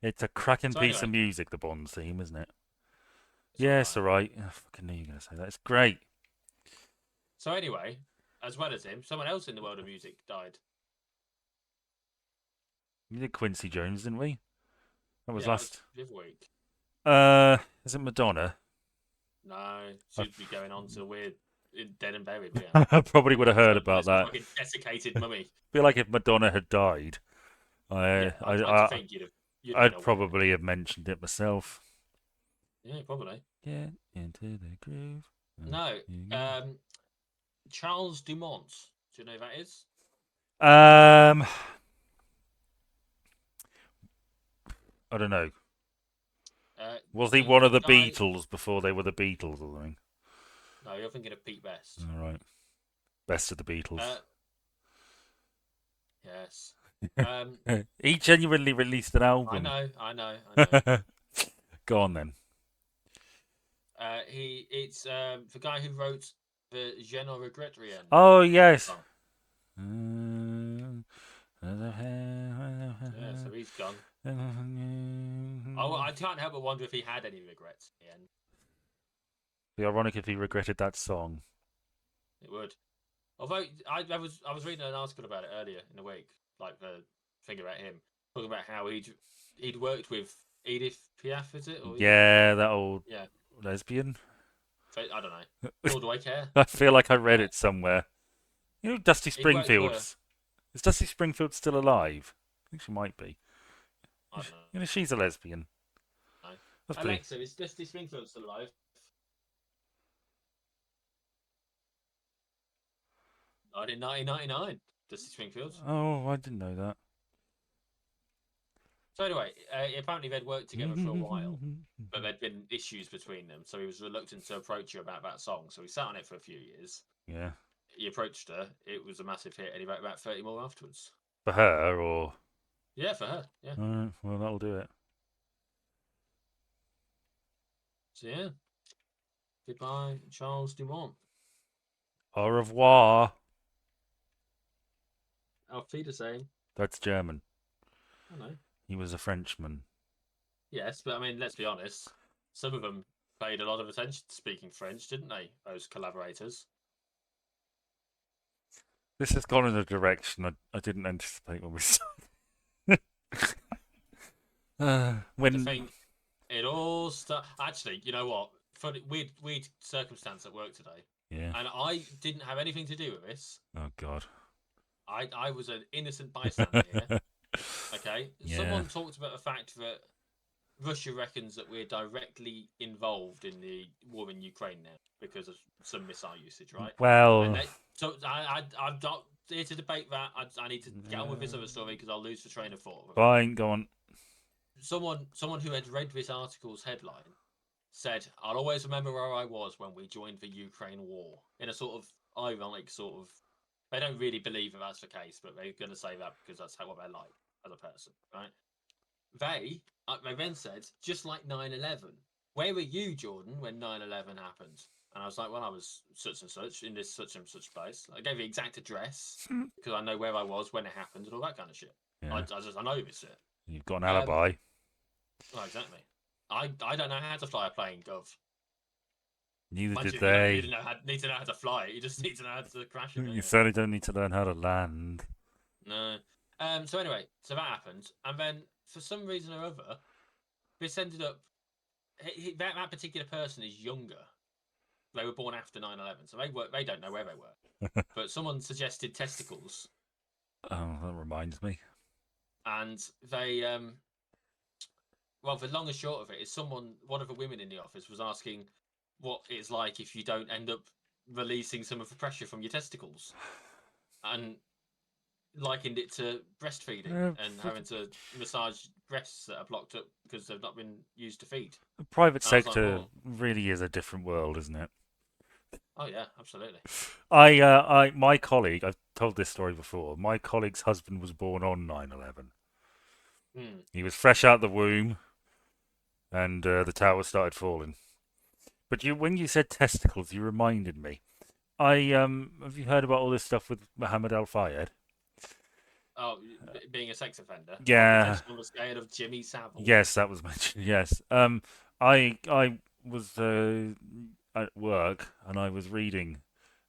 It's a cracking So piece of anyway, music, the Bond theme, isn't it? it's Yeah, it's alright. alright. I fucking knew you were going to say that. It's great. So anyway, as well as him, someone else in the world of music died. We did Quincy Jones, didn't we? That was Yeah, that was last. the other week. Is it Madonna? No, I should be going on till we're dead and buried. We are. I probably would have heard about Unless we that. fucking desiccated mummy. Feel like if Madonna had died, Yeah, I, I'd I, like to I, think you'd have been I'd aware. probably have mentioned it myself. Yeah, probably. Get into the groove. No, Charles Dumont. Do you know who that is? Um, I don't know. Was he one of The the guy. Beatles before they were the Beatles or something? No, you're thinking of Pete Best. All right, best of the Beatles. Uh, yes. He genuinely released an I album. know, I know, I know. Go on then. It's the guy who wrote Je ne regrette rien Oh yes. song. Mm. Yeah, so he's gone. I can't help but wonder if he had any regrets in the end. Be ironic if he regretted that song. It would. Although I was reading an article about it earlier in the week, like the thing about him, talking about how he'd worked with Edith Piaf, is it? Or yeah, Yeah, that old yeah. lesbian. So, I don't know. Nor do I care. I feel like I read Uh, it somewhere. You know, Dusty he'd worked for Springfield's. Is Dusty Springfield still alive? I think she might be. I don't You know, she's a lesbian. know. That's pretty. Alexa, is Dusty Springfield still alive? 1999. Dusty Springfield. Oh, I didn't know that. So anyway, apparently they'd worked together for a while, but there'd been issues between them, so he was reluctant to approach her about that song. So he sat on it for a few years. Yeah. He approached her. It was a massive hit, and he wrote about 30 more afterwards. For her, or. Yeah, for her. Yeah. Alright, well, that'll do it. So yeah. Goodbye, Charles Dumont. Au revoir. Auf Wiedersehen. That's German. I know. He was a Frenchman. Yes, but I mean, let's be honest. Some of them paid a lot of attention to speaking French, didn't they? Those collaborators. This has gone in a direction I didn't anticipate when we started. To When. think it all Actually, you know what? Funny, weird circumstance at work today, Yeah. and I didn't have anything to do with this. Oh, God. I was an innocent bystander here. Okay, Yeah. someone talked about the fact that Russia reckons that we're directly involved in the war in Ukraine now because of some missile usage, right? And Well. so I'm not here to debate that. I need to get on with this other story because I'll lose the train of thought. Fine, go on. Someone who had read this article's headline said, "I'll always remember where I was when we joined the Ukraine war." In a sort of ironic sort of, they don't really believe that that's the case, but they're going to say that because that's what they're like as a person, right? They then said, just like 9/11, where were you, Jordan, when 9/11 happened? And I was like, well, I was such and such in this such and such place. I gave the exact address because I know where I was when it happened and all that kind of shit. Yeah. I know this shit. You've got an alibi. Well, exactly. I don't know how to fly a plane, Gov. Neither Mind did you, you don't they. really need to know how to fly it. You just need to know how to crash it. You certainly don't need to learn how to land. No. So anyway, so that happened, and then for some reason or other, this ended up. That particular person is younger. They were born after 9/11, so they don't know where they were. But someone suggested testicles, Oh, that reminds me. and they well, the long and short of it is one of the women in the office was asking what it's like if you don't end up releasing some of the pressure from your testicles, and likened it to breastfeeding and having to massage breasts that are blocked up because they've not been used to feed. The private And I was like, sector well, really is a different world, isn't it? oh yeah, absolutely. My colleague, I've told this story before. My colleague's husband was born on 9/11. Hmm. He was fresh out the womb, and the tower started falling. But when you said testicles, you reminded me. Have you heard about all this stuff with Mohammed Al Fayed? Oh, being a sex offender. Yeah. Potential on the scale of Jimmy Savile. Yes, that was mentioned. Yes. I was at work and I was reading.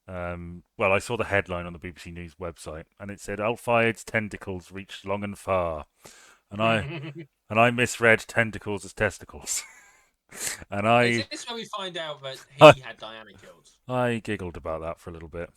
Well, I saw the headline on the BBC News website, and it said Al Fayed's tentacles reached long and far, and I misread tentacles as testicles, and Is this where we find out that I he had Diana killed? I giggled about that for a little bit.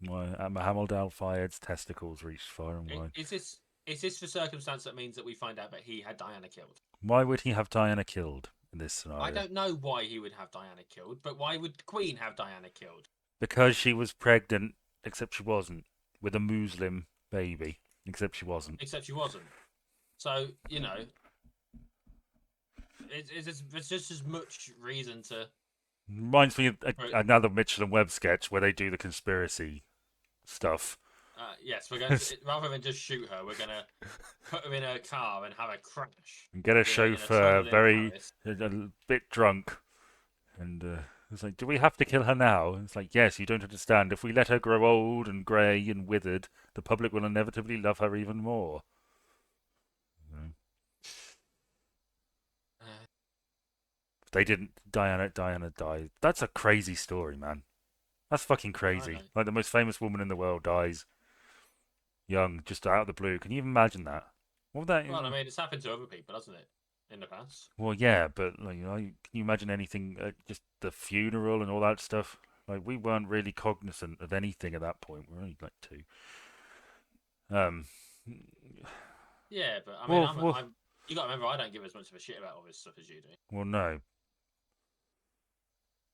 Mohammed Al Fayed's testicles reached far and wide. Is this the circumstance that means that we find out that he had Diana killed? Why would he have Diana killed in this scenario? I don't know why he would have Diana killed, but why would Queen have Diana killed? Because she was pregnant, except she wasn't, with a Muslim baby, except she wasn't. Except she wasn't. So, you know, it's just as much reason to. Reminds me of another Mitchell and Webb sketch where they do the conspiracy stuff. Yes, we're going to, rather than just shoot her, we're going to put her in her car and have a crash. And get a chauffeur a bit drunk, and It's like, do we have to kill her now? It's like, yes, you don't understand. If we let her grow old and grey and withered, the public will inevitably love her even more. Mm. Uh, If they didn't, Diana died. That's a crazy story, man. That's fucking I crazy. know. Like the most famous woman in the world dies young, just out of the blue. Can you even imagine that? What would that? Well, I mean, it's happened to other people, hasn't it, in the past? Well, yeah, but like, can you imagine anything? Just the funeral and all that stuff. Like we weren't really cognizant of anything at that point. We are only like two. Um, Yeah, but I mean, well, well, I'm. You got to remember, I don't give as much of a shit about all this stuff as you do. well, no.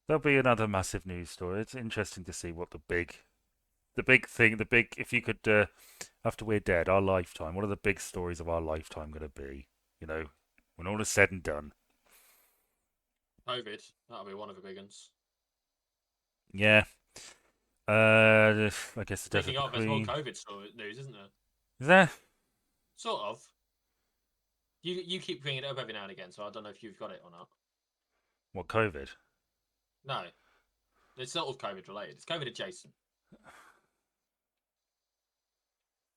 There'll be another massive news story. It's interesting to see what the big thing, the big. If you could, after we're dead, our lifetime. What are the big stories of our lifetime going to be? You know, when all is said and done. COVID, that'll be one of the big ones. Yeah. I guess the death of Speaking the of, there's more Queen. COVID story news, isn't there? Is there? Sort of. You keep bringing it up every now and again, so I don't know if you've got it or not. What COVID? No, it's not all COVID related. It's COVID adjacent.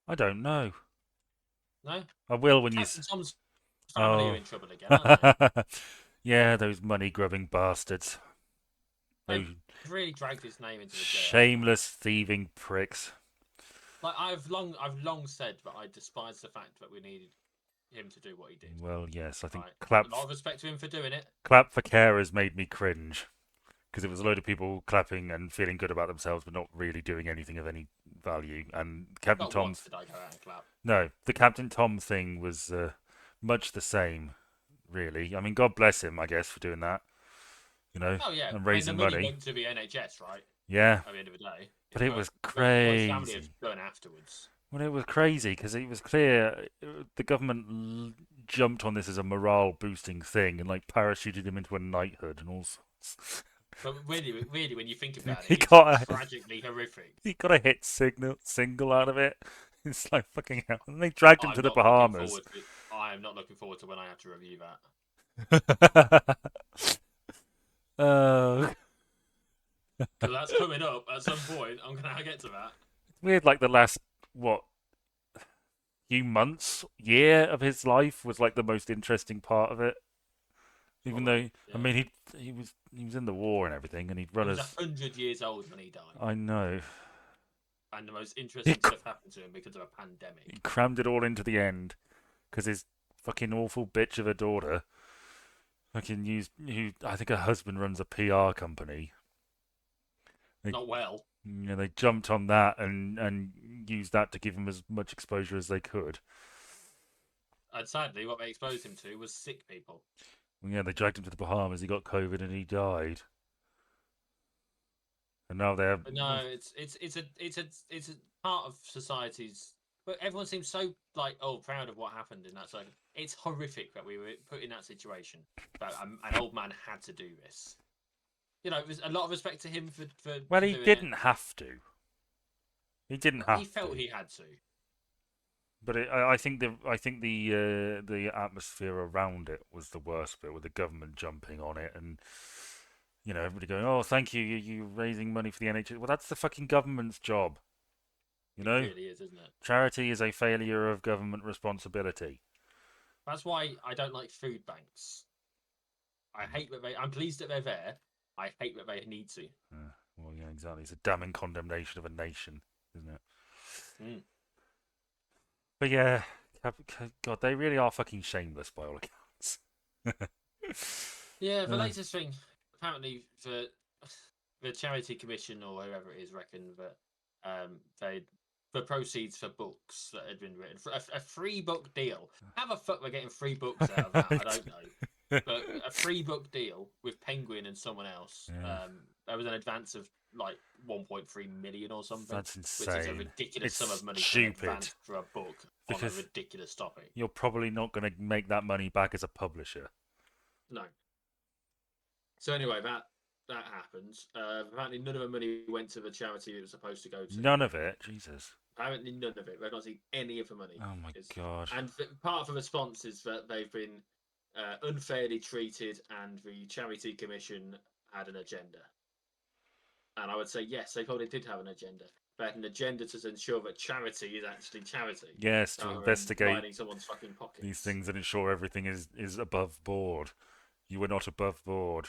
I don't know. No, I will when you. Captain Tom's family are Oh. in trouble again, aren't they? Yeah, those money grubbing bastards. They've Those really dragged his name into the dirt, haven't they? shameless thieving pricks. Like I've long said that I despise the fact that we needed him to do what he did. Well, yes, I think Right, a lot of respect to him for doing it. clap for carers made me cringe because it was a load of people clapping and feeling good about themselves, but not really doing anything of any value. And Captain Not once Tom's did I go out and clap. no, the Captain Tom thing was much the same. Really, I mean, God bless him, I guess, for doing that. You know, Oh yeah, and I mean the raising money money. went to the NHS, right? Yeah, At the end of the day, but it but was what his family has crazy. done afterwards. Well, it was crazy because it was clear the government jumped on this as a morale boosting thing and like parachuted him into a knighthood and all sorts. But really, when you think about it, he it's got a tragically horrific. he got a hit single out of it. It's like fucking hell. And they dragged him to I'm the not looking Bahamas. forward to. I am not looking forward to when I have to review that. uh, Because that's coming up at some point. I'm gonna get to that. weird. Like the last what few months, year of his life was like the most interesting part of it. Even though Probably, I yeah. mean he was in the war and everything, and he'd He run was us. 100 years old when he died, I know. and the most He, interesting stuff happened to him because of a he pandemic. crammed it all into the end because his fucking awful bitch of a daughter fucking used who I think her husband runs a PR company. They Not well. they jumped on that and used that to give him as much exposure as they could. And sadly, what they exposed him to was sick people. Yeah, they dragged him to the Bahamas. He got COVID and he died. And now they're But no, it's a part of society's. But everyone seems so like proud of what happened in that. So it's horrific that we were put in that situation. That an old man had to do this. You know, there's a lot of respect to him well, for he doing it. didn't have to. He didn't He have felt to. he had to. But I think the atmosphere around it was the worst bit, with the government jumping on it and everybody going, "Oh, thank you, you raising money for the NHS." Well, that's the fucking government's job, you It know. really is, isn't it? Charity is a failure of government responsibility. That's why I don't like food banks. I hate that they. I'm pleased that they're there. I hate that they need to. Well, yeah, exactly. It's a damning condemnation of a nation, isn't it? Mm. But yeah, God, they really are fucking shameless by all accounts. Yeah, the uh, latest thing apparently the charity commission or whoever it is reckon that they the proceeds for books that had been written for a free book deal. How the fuck we're getting free books out of that? I don't know. But a free book deal with Penguin and someone else. yeah, There was an advance of like 1.3 million or something, that's which is a insane. ridiculous sum of It's money for an stupid advance for a book on a because ridiculous topic. you're probably not going to make that money back as a publisher. No. So anyway, that happens. Apparently, none of the money went to the charity it was supposed to go to. None of it, Jesus. Apparently, none of it. They've not seen any of the money. Oh my God. And part of the response is that they've been unfairly treated, and the charity commission had an agenda. And I would say, yes, they probably did have an agenda. They had an agenda to ensure that charity is actually charity, Yes, to rather than investigate lining someone's fucking these pockets. things and ensure everything is above board. You were not above board.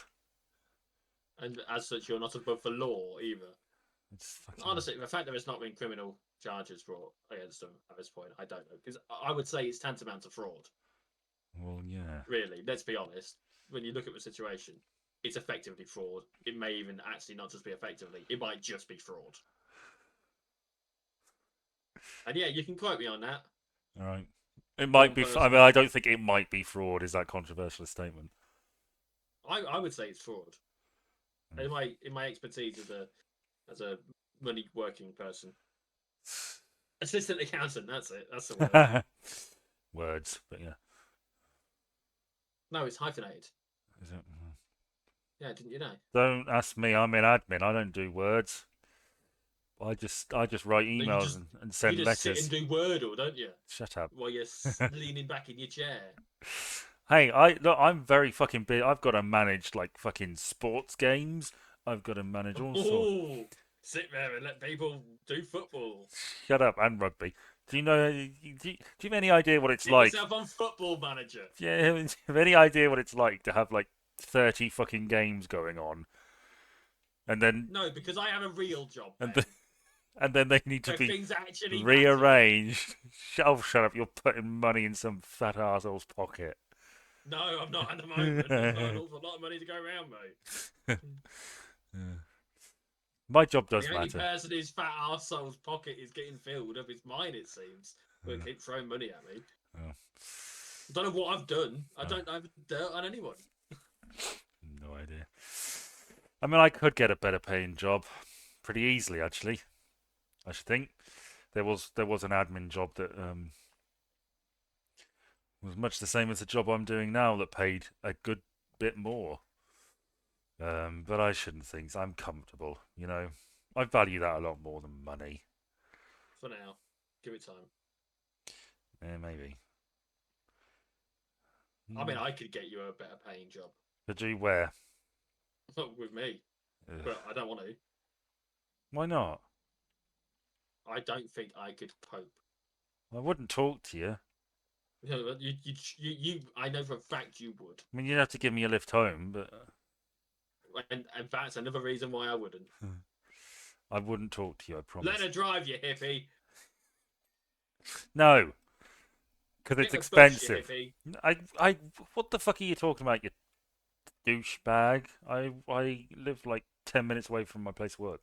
And as such, you're not above the law either. It's fucking. Honestly, the fact that there's not been criminal charges brought against them at this point, I don't know. Because I would say it's tantamount to fraud. Well, yeah. Really, let's be honest. When you look at the situation, it's effectively fraud. It may even actually not just be effectively, it might just be fraud. And yeah, you can quote me on that. All right. It might One be. I person. mean, I don't think it might be fraud. Is that controversial statement? I would say it's fraud. In my expertise as a money working person. Assistant accountant, that's it. That's the word. Words, but yeah. No, it's hyphenated. Is it? Yeah, didn't you know? Don't ask me. I'm in admin. I don't do words. I just write No, you emails just and you send just sit and letters. do Wordle, don't you? Shut up. While you're leaning back in your chair. Hey, I'm very fucking big. I've got to manage like fucking sports games. I've got to manage all sorts. Oh, sit there and let people do football. Shut up and rugby. Do you know? Do you have any idea what it's Get like? yourself on Football Manager. Do you have any idea what it's like to have like 30 fucking games going on, and then No, because I have a real job, and Ben, and then they need to where be things actually matter. rearranged? Shut up! You're putting money in some fat arsehole's pocket. No, I'm not at the moment. There's not an awful lot of money to go around, mate. My job The does only matter. person whose fat arsehole's pocket is getting filled up is mine, it seems. Will keep throwing money at me. Oh. I don't know what I've done. I Oh. don't have dirt on anyone. No idea. I mean, I could get a better paying job pretty easily, actually. I should think there was an admin job that was much the same as the job I'm doing now that paid a good bit more. But I shouldn't think so. I'm comfortable, you know. I value that a lot more than money. For now. Give it time. Yeah, maybe. I mean, I could get you a better paying job. Could you where? Not with me. Ugh. But I don't want to. Why not? I don't think I could cope. I wouldn't talk to you. I know for a fact you would. I mean, you'd have to give me a lift home, but And that's another reason why I wouldn't. I wouldn't talk to you, I promise. Let her drive, you hippie. No, because it's Get the bus, you expensive. hippie. What the fuck are you talking about, you douchebag? I live like 10 minutes away from my place of work.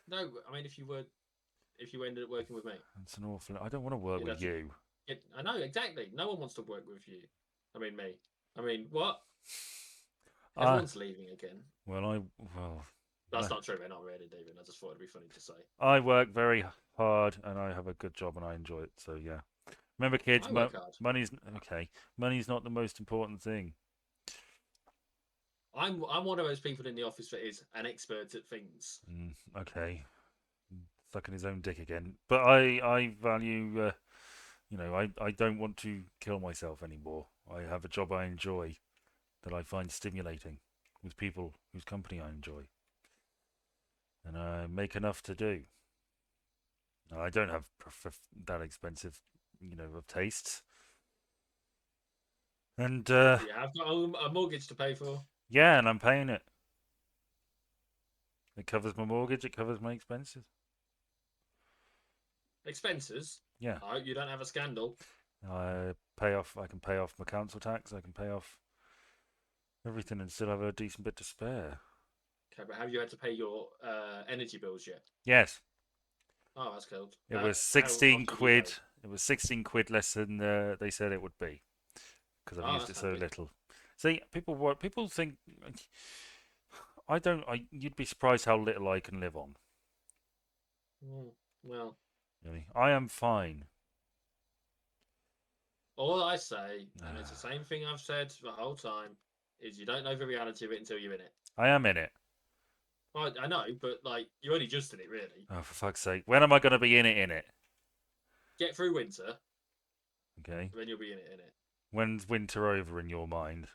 No, I mean, if you ended up working with me, It's an awful. I don't want to work you'd have with to you. I know exactly. No one wants to work with you. I mean, me. I mean, what? Everyone's leaving again. Well, That's not true. They're not really leaving. I just thought it'd be funny to say. I work very hard and I have a good job and I enjoy it. So yeah. Remember, kids, I work hard. money's okay. Money's not the most important thing. I'm one of those people in the office that is an expert at things. Okay, sucking his own dick again. But I value. I don't want to kill myself anymore. I have a job I enjoy that I find stimulating with people whose company I enjoy, and I make enough to do. I don't have that expensive, of tastes. And Yeah, I've got a mortgage to pay for. yeah, and I'm paying it. It covers my mortgage. It covers my expenses. Expenses. Yeah. I hope you don't have a scandal. I can pay off my council tax. I can pay off everything and still have a decent bit to spare. Okay, but have you had to pay your energy bills yet? Yes. Oh, that's cool. It was How 16 often do you quid. pay? It was 16 quid less than they said it would be because I've Oh, used that's it so handy. little. See, people think I don't. You'd be surprised how little I can live on. Well, Really, I am fine. all I say, and it's the same thing I've said the whole time, is you don't know the reality of it until you're in it. I am in it. Well, I know, but like you're only just in it, really. Oh, for fuck's sake! When am I going to be in it? In it? Get through winter, Okay. then you'll be in it. In it. When's winter over in your mind?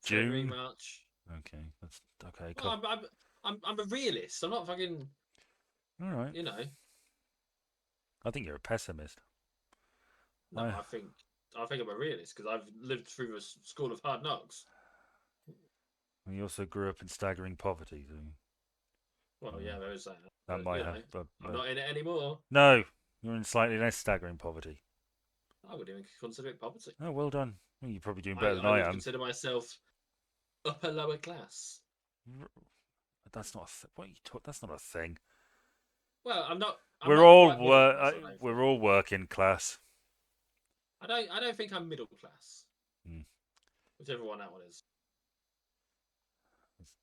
February, June? March. Okay, that's okay. Well, I'm a realist. I'm not fucking. All right. You know. I think you're a pessimist. No, I I think I'm a realist because I've lived through a school of hard knocks. you also grew up in staggering poverty, so Well, yeah, there is that. that But might have. I'm not in it anymore. No, you're in slightly less staggering poverty. I wouldn't even consider it poverty. Oh, well done. Well, you're probably doing I, better than I I would am. consider myself upper lower class. That's not a what you talk. That's not a thing. Well, I'm not. I'm We're not all quite middle class. I don't we're think. all working class. I don't think I'm middle class. Hmm. Whichever one that one is.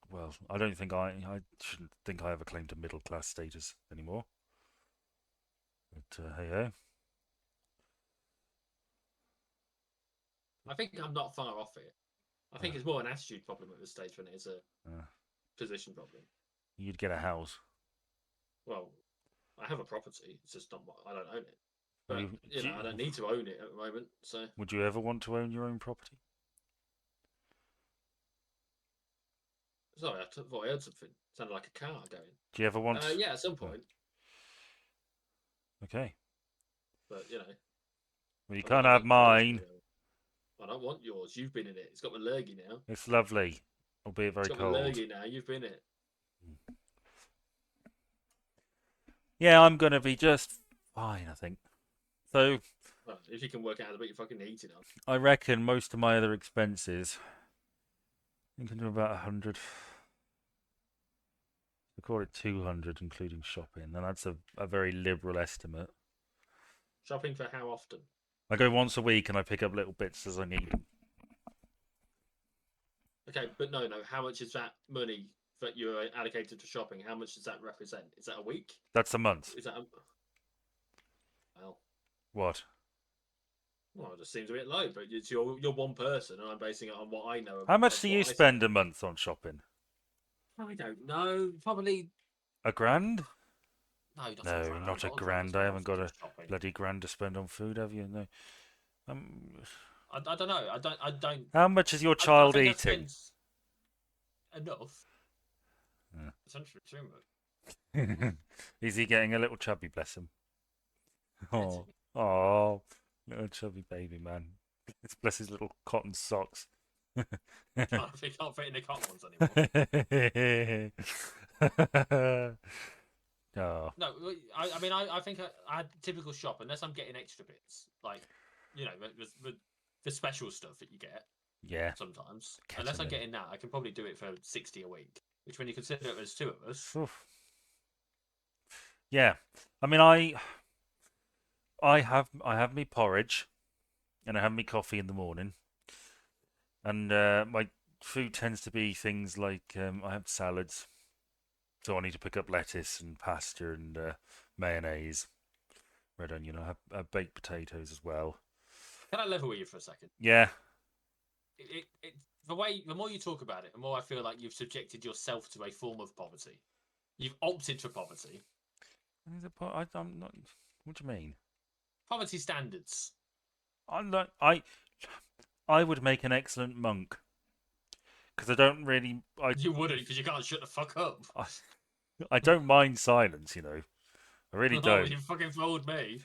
Well, I don't think I shouldn't think I have a claim to middle class status anymore. But hey ho. I think I'm not far off it. I think Uh, it's more an attitude problem at this stage than it is a uh, position problem. you'd get a house. Well, I have a property. It's just not. I don't own it. Well, But I don't need to own it at the moment. So would you ever want to own your own property? sorry, thought I heard something. Sounded like a car going. Do you ever want? Yeah, at some Oh, point. okay. But Well, you I'm not can't in have it mine. personally. I don't want yours. You've been in it. It's got my lurgy now. It's lovely, albeit It's very got my cold. lurgy now. You've been it. Yeah, I'm gonna be just fine, I think. So Well, if you can work out how to put your fucking heating on. I reckon most of my other expenses, I think, about 100. I call it 200, including shopping, and that's a very liberal estimate. Shopping for how often? I go once a week and I pick up little bits as I need. Okay, but no. How much is that money that you're allocated to shopping? How much does that represent? Is that a week? That's a month. Is that well? What? Well, it just seems a bit low. But you're one person, and I'm basing it on what I know How much of do you what I spend. spend a month on shopping? I don't know. Probably A grand? no, not a No, grand. not a Not a grand is grand. I not on haven't got fucking a shopping. bloody grand to spend on food, have you? No. Um, I don't know. I don't. how much is your I child think I eating? spend enough. Yeah. Essentially, too much. Is he getting a little chubby? Bless him. Plenty. Oh, oh, little chubby baby man. Bless his little cotton socks. Can't fit in the cotton ones anymore. Oh, No, I mean, I think I typical shop unless I'm getting extra bits, like the special stuff that you get yeah. sometimes. Unless I'm Ketamine. getting that, I can probably do it for 60 a week. Which, when you consider it as two of us, Oof. Yeah. I mean, I have me porridge, and I have me coffee in the morning, and my food tends to be things like I have salads, so I need to pick up lettuce and pasta and mayonnaise, red onion. I have baked potatoes as well. can I level with you for a second? Yeah. It the more you talk about it, the more I feel like you've subjected yourself to a form of poverty. You've opted for poverty. I'm not. What do you mean? Poverty standards. I'm not. I would make an excellent monk because I don't really. You wouldn't because you can't shut the fuck up. I I don't mind silence. I really Oh, don't. you fucking fooled me.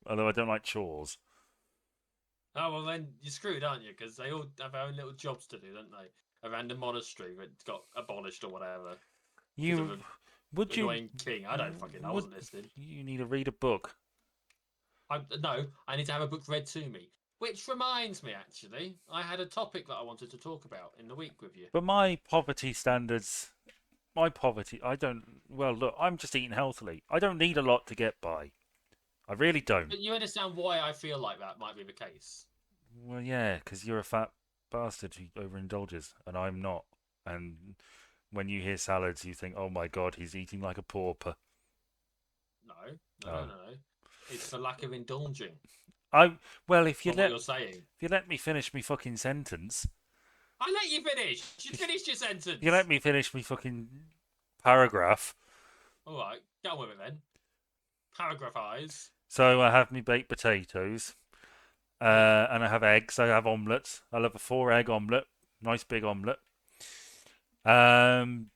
Although I don't like chores. Oh well, then you're screwed, aren't you? Because they all have their own little jobs to do, don't they? Around the monastery that got abolished or whatever because of You an would you annoying king. I don't fucking. I would wasn't listening. you need to read a book? No, I need to have a book read to me. Which reminds me, actually, I had a topic that I wanted to talk about in the week with you. But my poverty standards, my poverty, I don't. Well, look, I'm just eating healthily. I don't need a lot to get by. I really don't. But you understand why I feel like that might be the case. Well, yeah, because you're a fat bastard who overindulges, and I'm not. And when you hear salads, you think, "Oh my God, he's eating like a pauper." No, no, no, Oh, no. It's the lack of indulging I well, if you from what let you're saying. if you let me finish me fucking sentence, I let you finish. You if finished your you let sentence. me finish me fucking paragraph. All right, get on with it then. Paragraph eyes. So I have me baked potatoes, Yeah. and I have eggs. I have omelettes. I love a 4 egg omelette, nice big omelette. Um,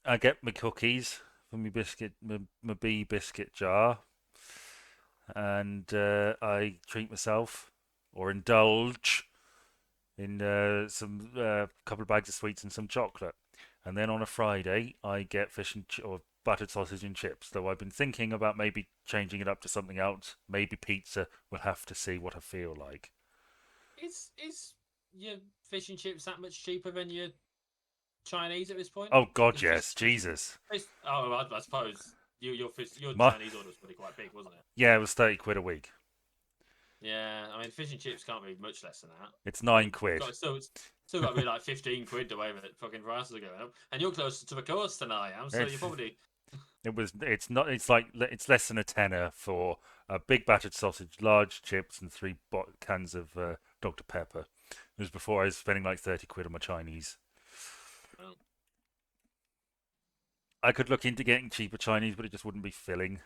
I get my cookies from my biscuit, my bee biscuit jar, and I treat myself or indulge in some couple of bags of sweets and some chocolate. And then on a Friday, I get fish and or buttered sausage and chips. Though I've been thinking about maybe changing it up to something else. Maybe pizza. We'll have to see what I feel like. Is your fish and chips that much cheaper than your Chinese at this point? Oh God, Because yes, Jesus. oh, I suppose your My Chinese order was pretty quite big, wasn't it? yeah, it was 30 quid a week. Yeah, I mean, fish and chips can't be much less than that. It's I nine mean, you've quid. got still got to be like 15 quid the way that fucking prices are going up, and you're closer to the coast than I am, so you're It's probably it was it's not it's like it's less than a tenner for a big battered sausage, large chips, and three cans of Dr Pepper. It was before I was spending like 30 quid on my Chinese. well, I could look into getting cheaper Chinese, but it just wouldn't be filling.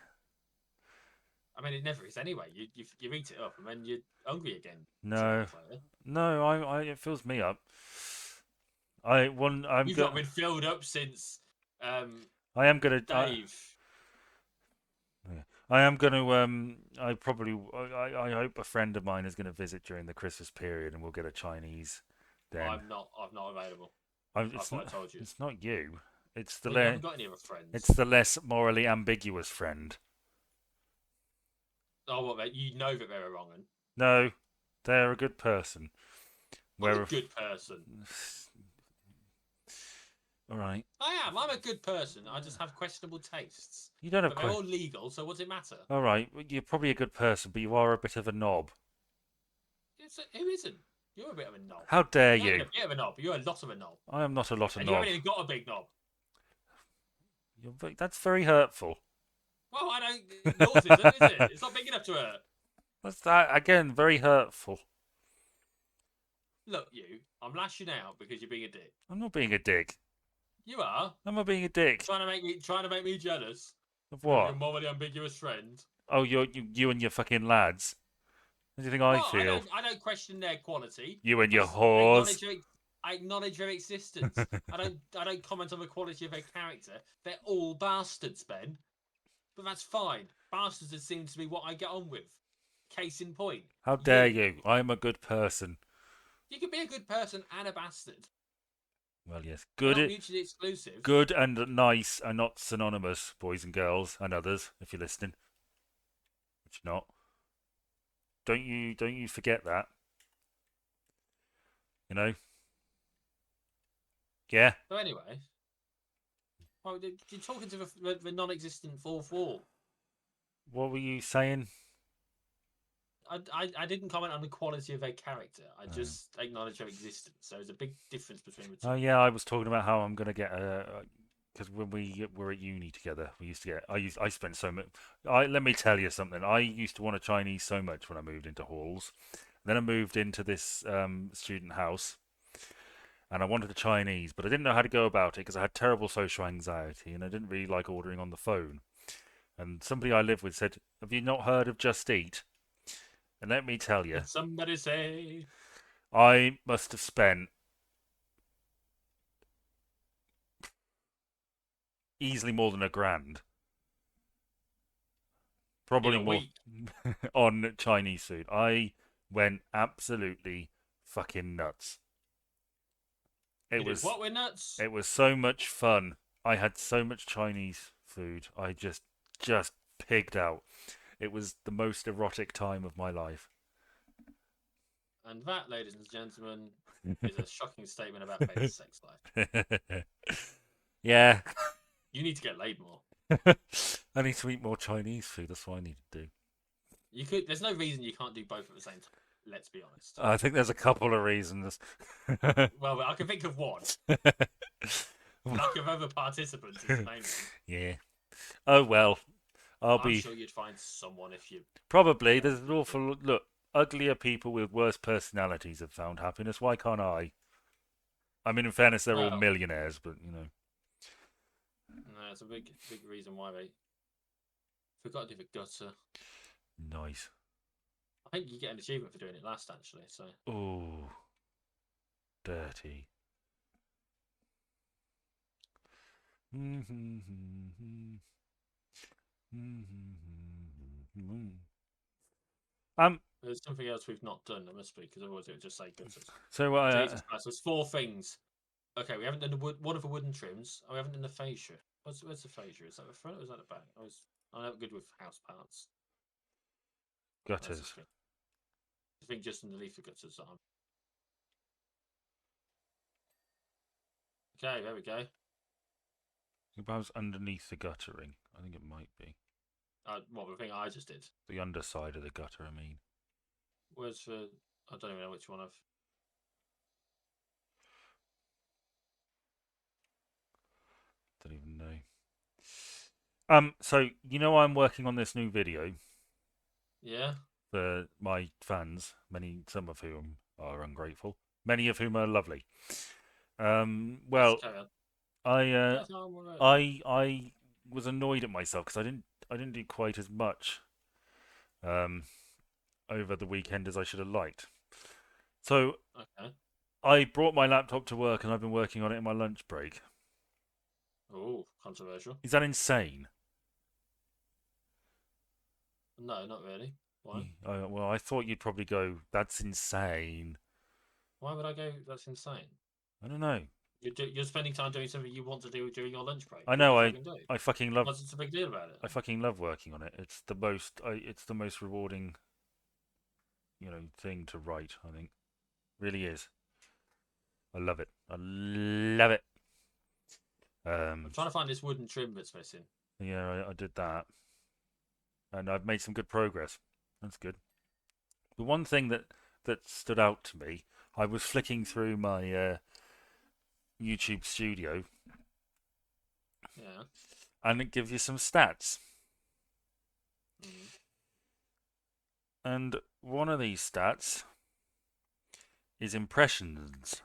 I mean, it never is anyway. You eat it up, and then you're hungry again 2 hours No, later. no, I it fills me up. I one I'm You've go not been filled up since um, I am gonna Dave. yeah. I am gonna I probably I hope a friend of mine is gonna visit during the Christmas period and we'll get a Chinese then. I'm not available. I It's thought I told you. it's not you. It's the Well, you haven't got any other it's friends. the less morally ambiguous friend. Oh, what, mate? You know that they're a wrong one. No, they're a good person. I'm a Where good person. all right, I am. I'm a good person. I just have questionable tastes. you don't have But they're all legal, so what's it matter? all right, you're probably a good person, but you are a bit of a knob. Who isn't? You're a bit of a knob. How dare You're not even you? a bit of a knob. You're a lot of a knob. I am not a lot of And you knob. haven't even got a big knob. That's very hurtful. Well, I don't. Yours isn't, is it? It's not big enough to hurt. That's that again. Very hurtful. Look, you. I'm lashing out because you're being a dick. I'm not being a dick. You are I'm not being a dick. trying to make me jealous Of of your what? morally ambiguous friend. Oh, you and your fucking lads. What do you think I Well, feel? I don't question their quality. You and I your just whores. I acknowledge their existence. I don't comment on the quality of their character. They're all bastards, Ben. But that's fine. Bastards seems to be what I get on with. Case in point, How dare you. you? I'm a good person. You can be a good person and a bastard. Well, yes. They're not mutually exclusive. Good and nice are not synonymous, boys and girls, and others, if you're listening. Which you're not. Don't you forget that. You know? Yeah. So anyway, well, you're talking to the non-existent fourth wall. What were you saying? I didn't comment on the quality of their character. I Oh. just acknowledge their existence. So there's a big difference between the Oh two. yeah, I was talking about how I'm gonna get a because when we were at uni together, we used to get. I spent so much. Let me tell you something. I used to want a Chinese so much when I moved into halls. Then I moved into this student house, and I wanted a Chinese, but I didn't know how to go about it because I had terrible social anxiety, and I didn't really like ordering on the phone. And somebody I lived with said, "Have you not heard of Just Eat?" And let me tell you, Did somebody say? I must have spent easily more than a grand, In probably a more week. on Chinese food. I went absolutely fucking nuts. It You did was what? We're nuts. it was so much fun. I had so much Chinese food. I just pigged out. It was the most erotic time of my life. And that, ladies and gentlemen, is a shocking statement about Ben's sex life. Yeah. You need to get laid more. I need to eat more Chinese food. That's what I need to do. You could. There's no reason you can't do both at the same time. Let's be honest. I think there's a couple of reasons. Well, I can think of one. Lack of other participants is the main one. Yeah. Oh well. I'll I'm be sure you'd find someone if you. probably. There's an awful look. Uglier people with worse personalities have found happiness. Why can't I? I mean, in fairness, they're all Well, millionaires, but you know. no, it's a big reason why they forgot to do the gutter. Nice. I think you get an achievement for doing it last, actually. So Oh, dirty. Um. There's something else we've not done, there must be, because otherwise it would just say gutters. So Jesus Christ, there's 4 things. Okay, we haven't done the one of the wooden trims. Oh, we haven't done the fascia. Where's the fascia? Is that the front or is that the back? I'm not good with house parts. That's the gutters. thing. I think just underneath the gutters. Okay, there we go. If I was underneath the guttering, I think it might be What the thing I just did. the underside of the gutter. I mean, Where's the? I don't even know which one I've. don't even know. So you know I'm working on this new video Yeah. for my fans, some of whom are ungrateful, many of whom are lovely. Let's Well, carry on. I That's how I'm alright. I was annoyed at myself because I didn't do quite as much um over the weekend as I should have liked. So Okay. I brought my laptop to work and I've been working on it in my lunch break. Oh, controversial. Is that insane? No, not really. Why? Well, I thought you'd probably go, "That's insane." Why would I go? That's insane. I don't know. You're spending time doing something you want to do during your lunch break. I What know. you fucking do? I fucking love. What's such a big deal about it? I fucking love working on it. It's the most rewarding, thing to write. I think, really is. I love it. I love it. I'm Um, trying to find this wooden trim that's missing. yeah, I did that, and I've made some good progress. That's good. The one thing that stood out to me, I was flicking through my YouTube Studio, Yeah. and it gives you some stats. Mm. And one of these stats is impressions,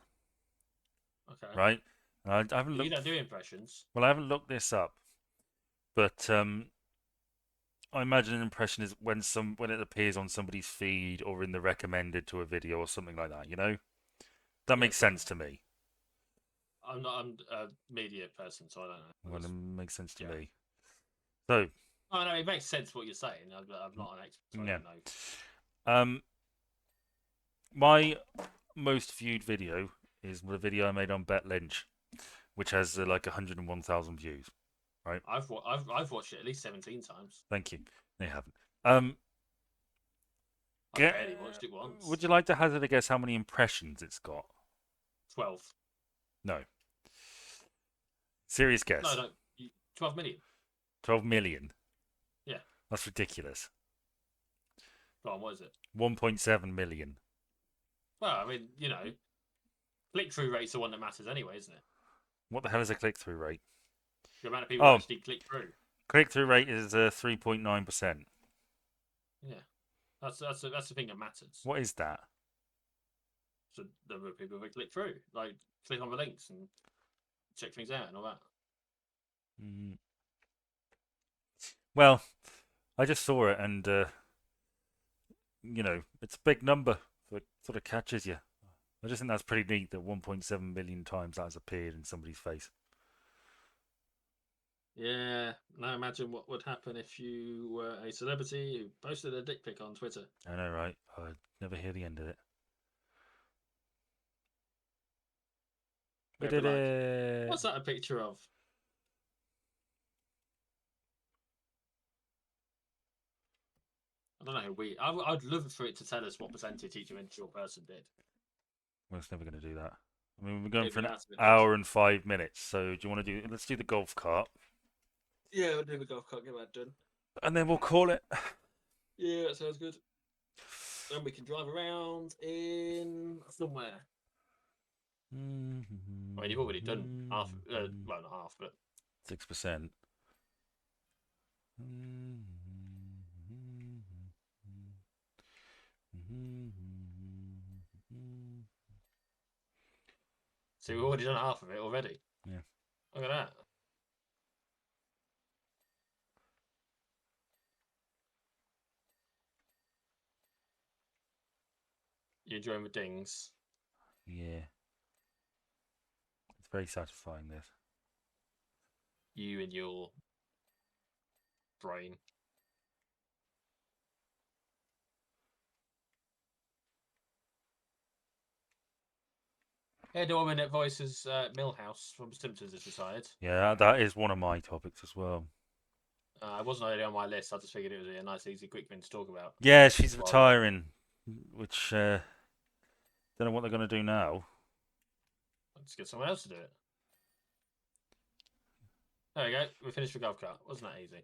Okay. right? And I haven't You looked. don't do impressions. Well, I haven't looked this up, but I imagine an impression is when it appears on somebody's feed or in the recommended to a video or something like that. That Yeah, makes kind of. sense to me. I'm a media person, so I don't know. Well, it makes sense to Yeah. me. So, Oh no, it makes sense what you're saying. I'm not an expert, so I yeah. don't know. Um, my most viewed video is the video I made on Bet Lynch, which has like 101,000 views. Right? I've watched it at least 17 times. Thank you. They haven't. Um, I've barely watched it once. would you like to hazard a guess how many impressions it's got? 12. No. Serious No, guess. no, 12 million. 12 million. Yeah. That's ridiculous. Go on, what is it? 1.7 million. Well, I mean, click-through rate's the one that matters anyway, isn't it? What the hell is a click through rate? The amount of people who Oh, actually click through. click through rate is 3.9%. Yeah, that's the thing that matters. What is that? So the number of people that click through, like click on the links and check things out and all that. Mm. Well, I just saw it and, it's a big number. So it sort of catches you. I just think that's pretty neat that 1.7 million times that has appeared in somebody's face. Yeah. Now imagine what would happen if you were a celebrity who posted a dick pic on Twitter. I know, right? I never hear the end of it. We They'd be did like, it! "What's that a picture of?" I don't know who we. I'd love for it to tell us what percentage each individual person did. Well, it's never going to do that. I mean, we're going It'd for be an out of it, would. hour and 5 minutes. So do you want to do? Let's do the golf cart, Yeah, we'll do the golf cart. Get that done. and then we'll call it. Yeah, that sounds good. Then we can drive around in somewhere. I mean, you've already done half. Well, not half, but 6%. see, we've already done half of it already. Yeah. Look at that. You're enjoying the dings. Yeah. It's very satisfying. This. You and your brain. Ed Orman that voices Millhouse from Simpsons is retired. Yeah, that is one of my topics as well. It wasn't already on my list. I just figured it was a nice, easy, quick thing to talk about. Yeah, she's Well, retiring, which don't know what they're going to do now. let's get someone else to do it. There we go. We finished with Golf Cart. Wasn't that easy?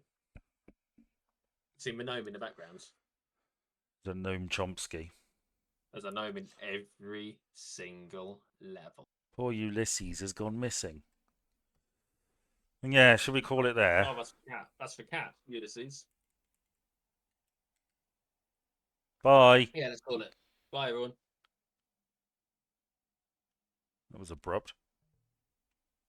See Minome in the background. The Noam Chomsky. There's a gnome in every single level. Poor Ulysses has gone missing. Yeah, should we call it there? Oh, that's for cat. That's for cat, Ulysses. Bye. Yeah, let's call it. Bye, everyone. That was abrupt.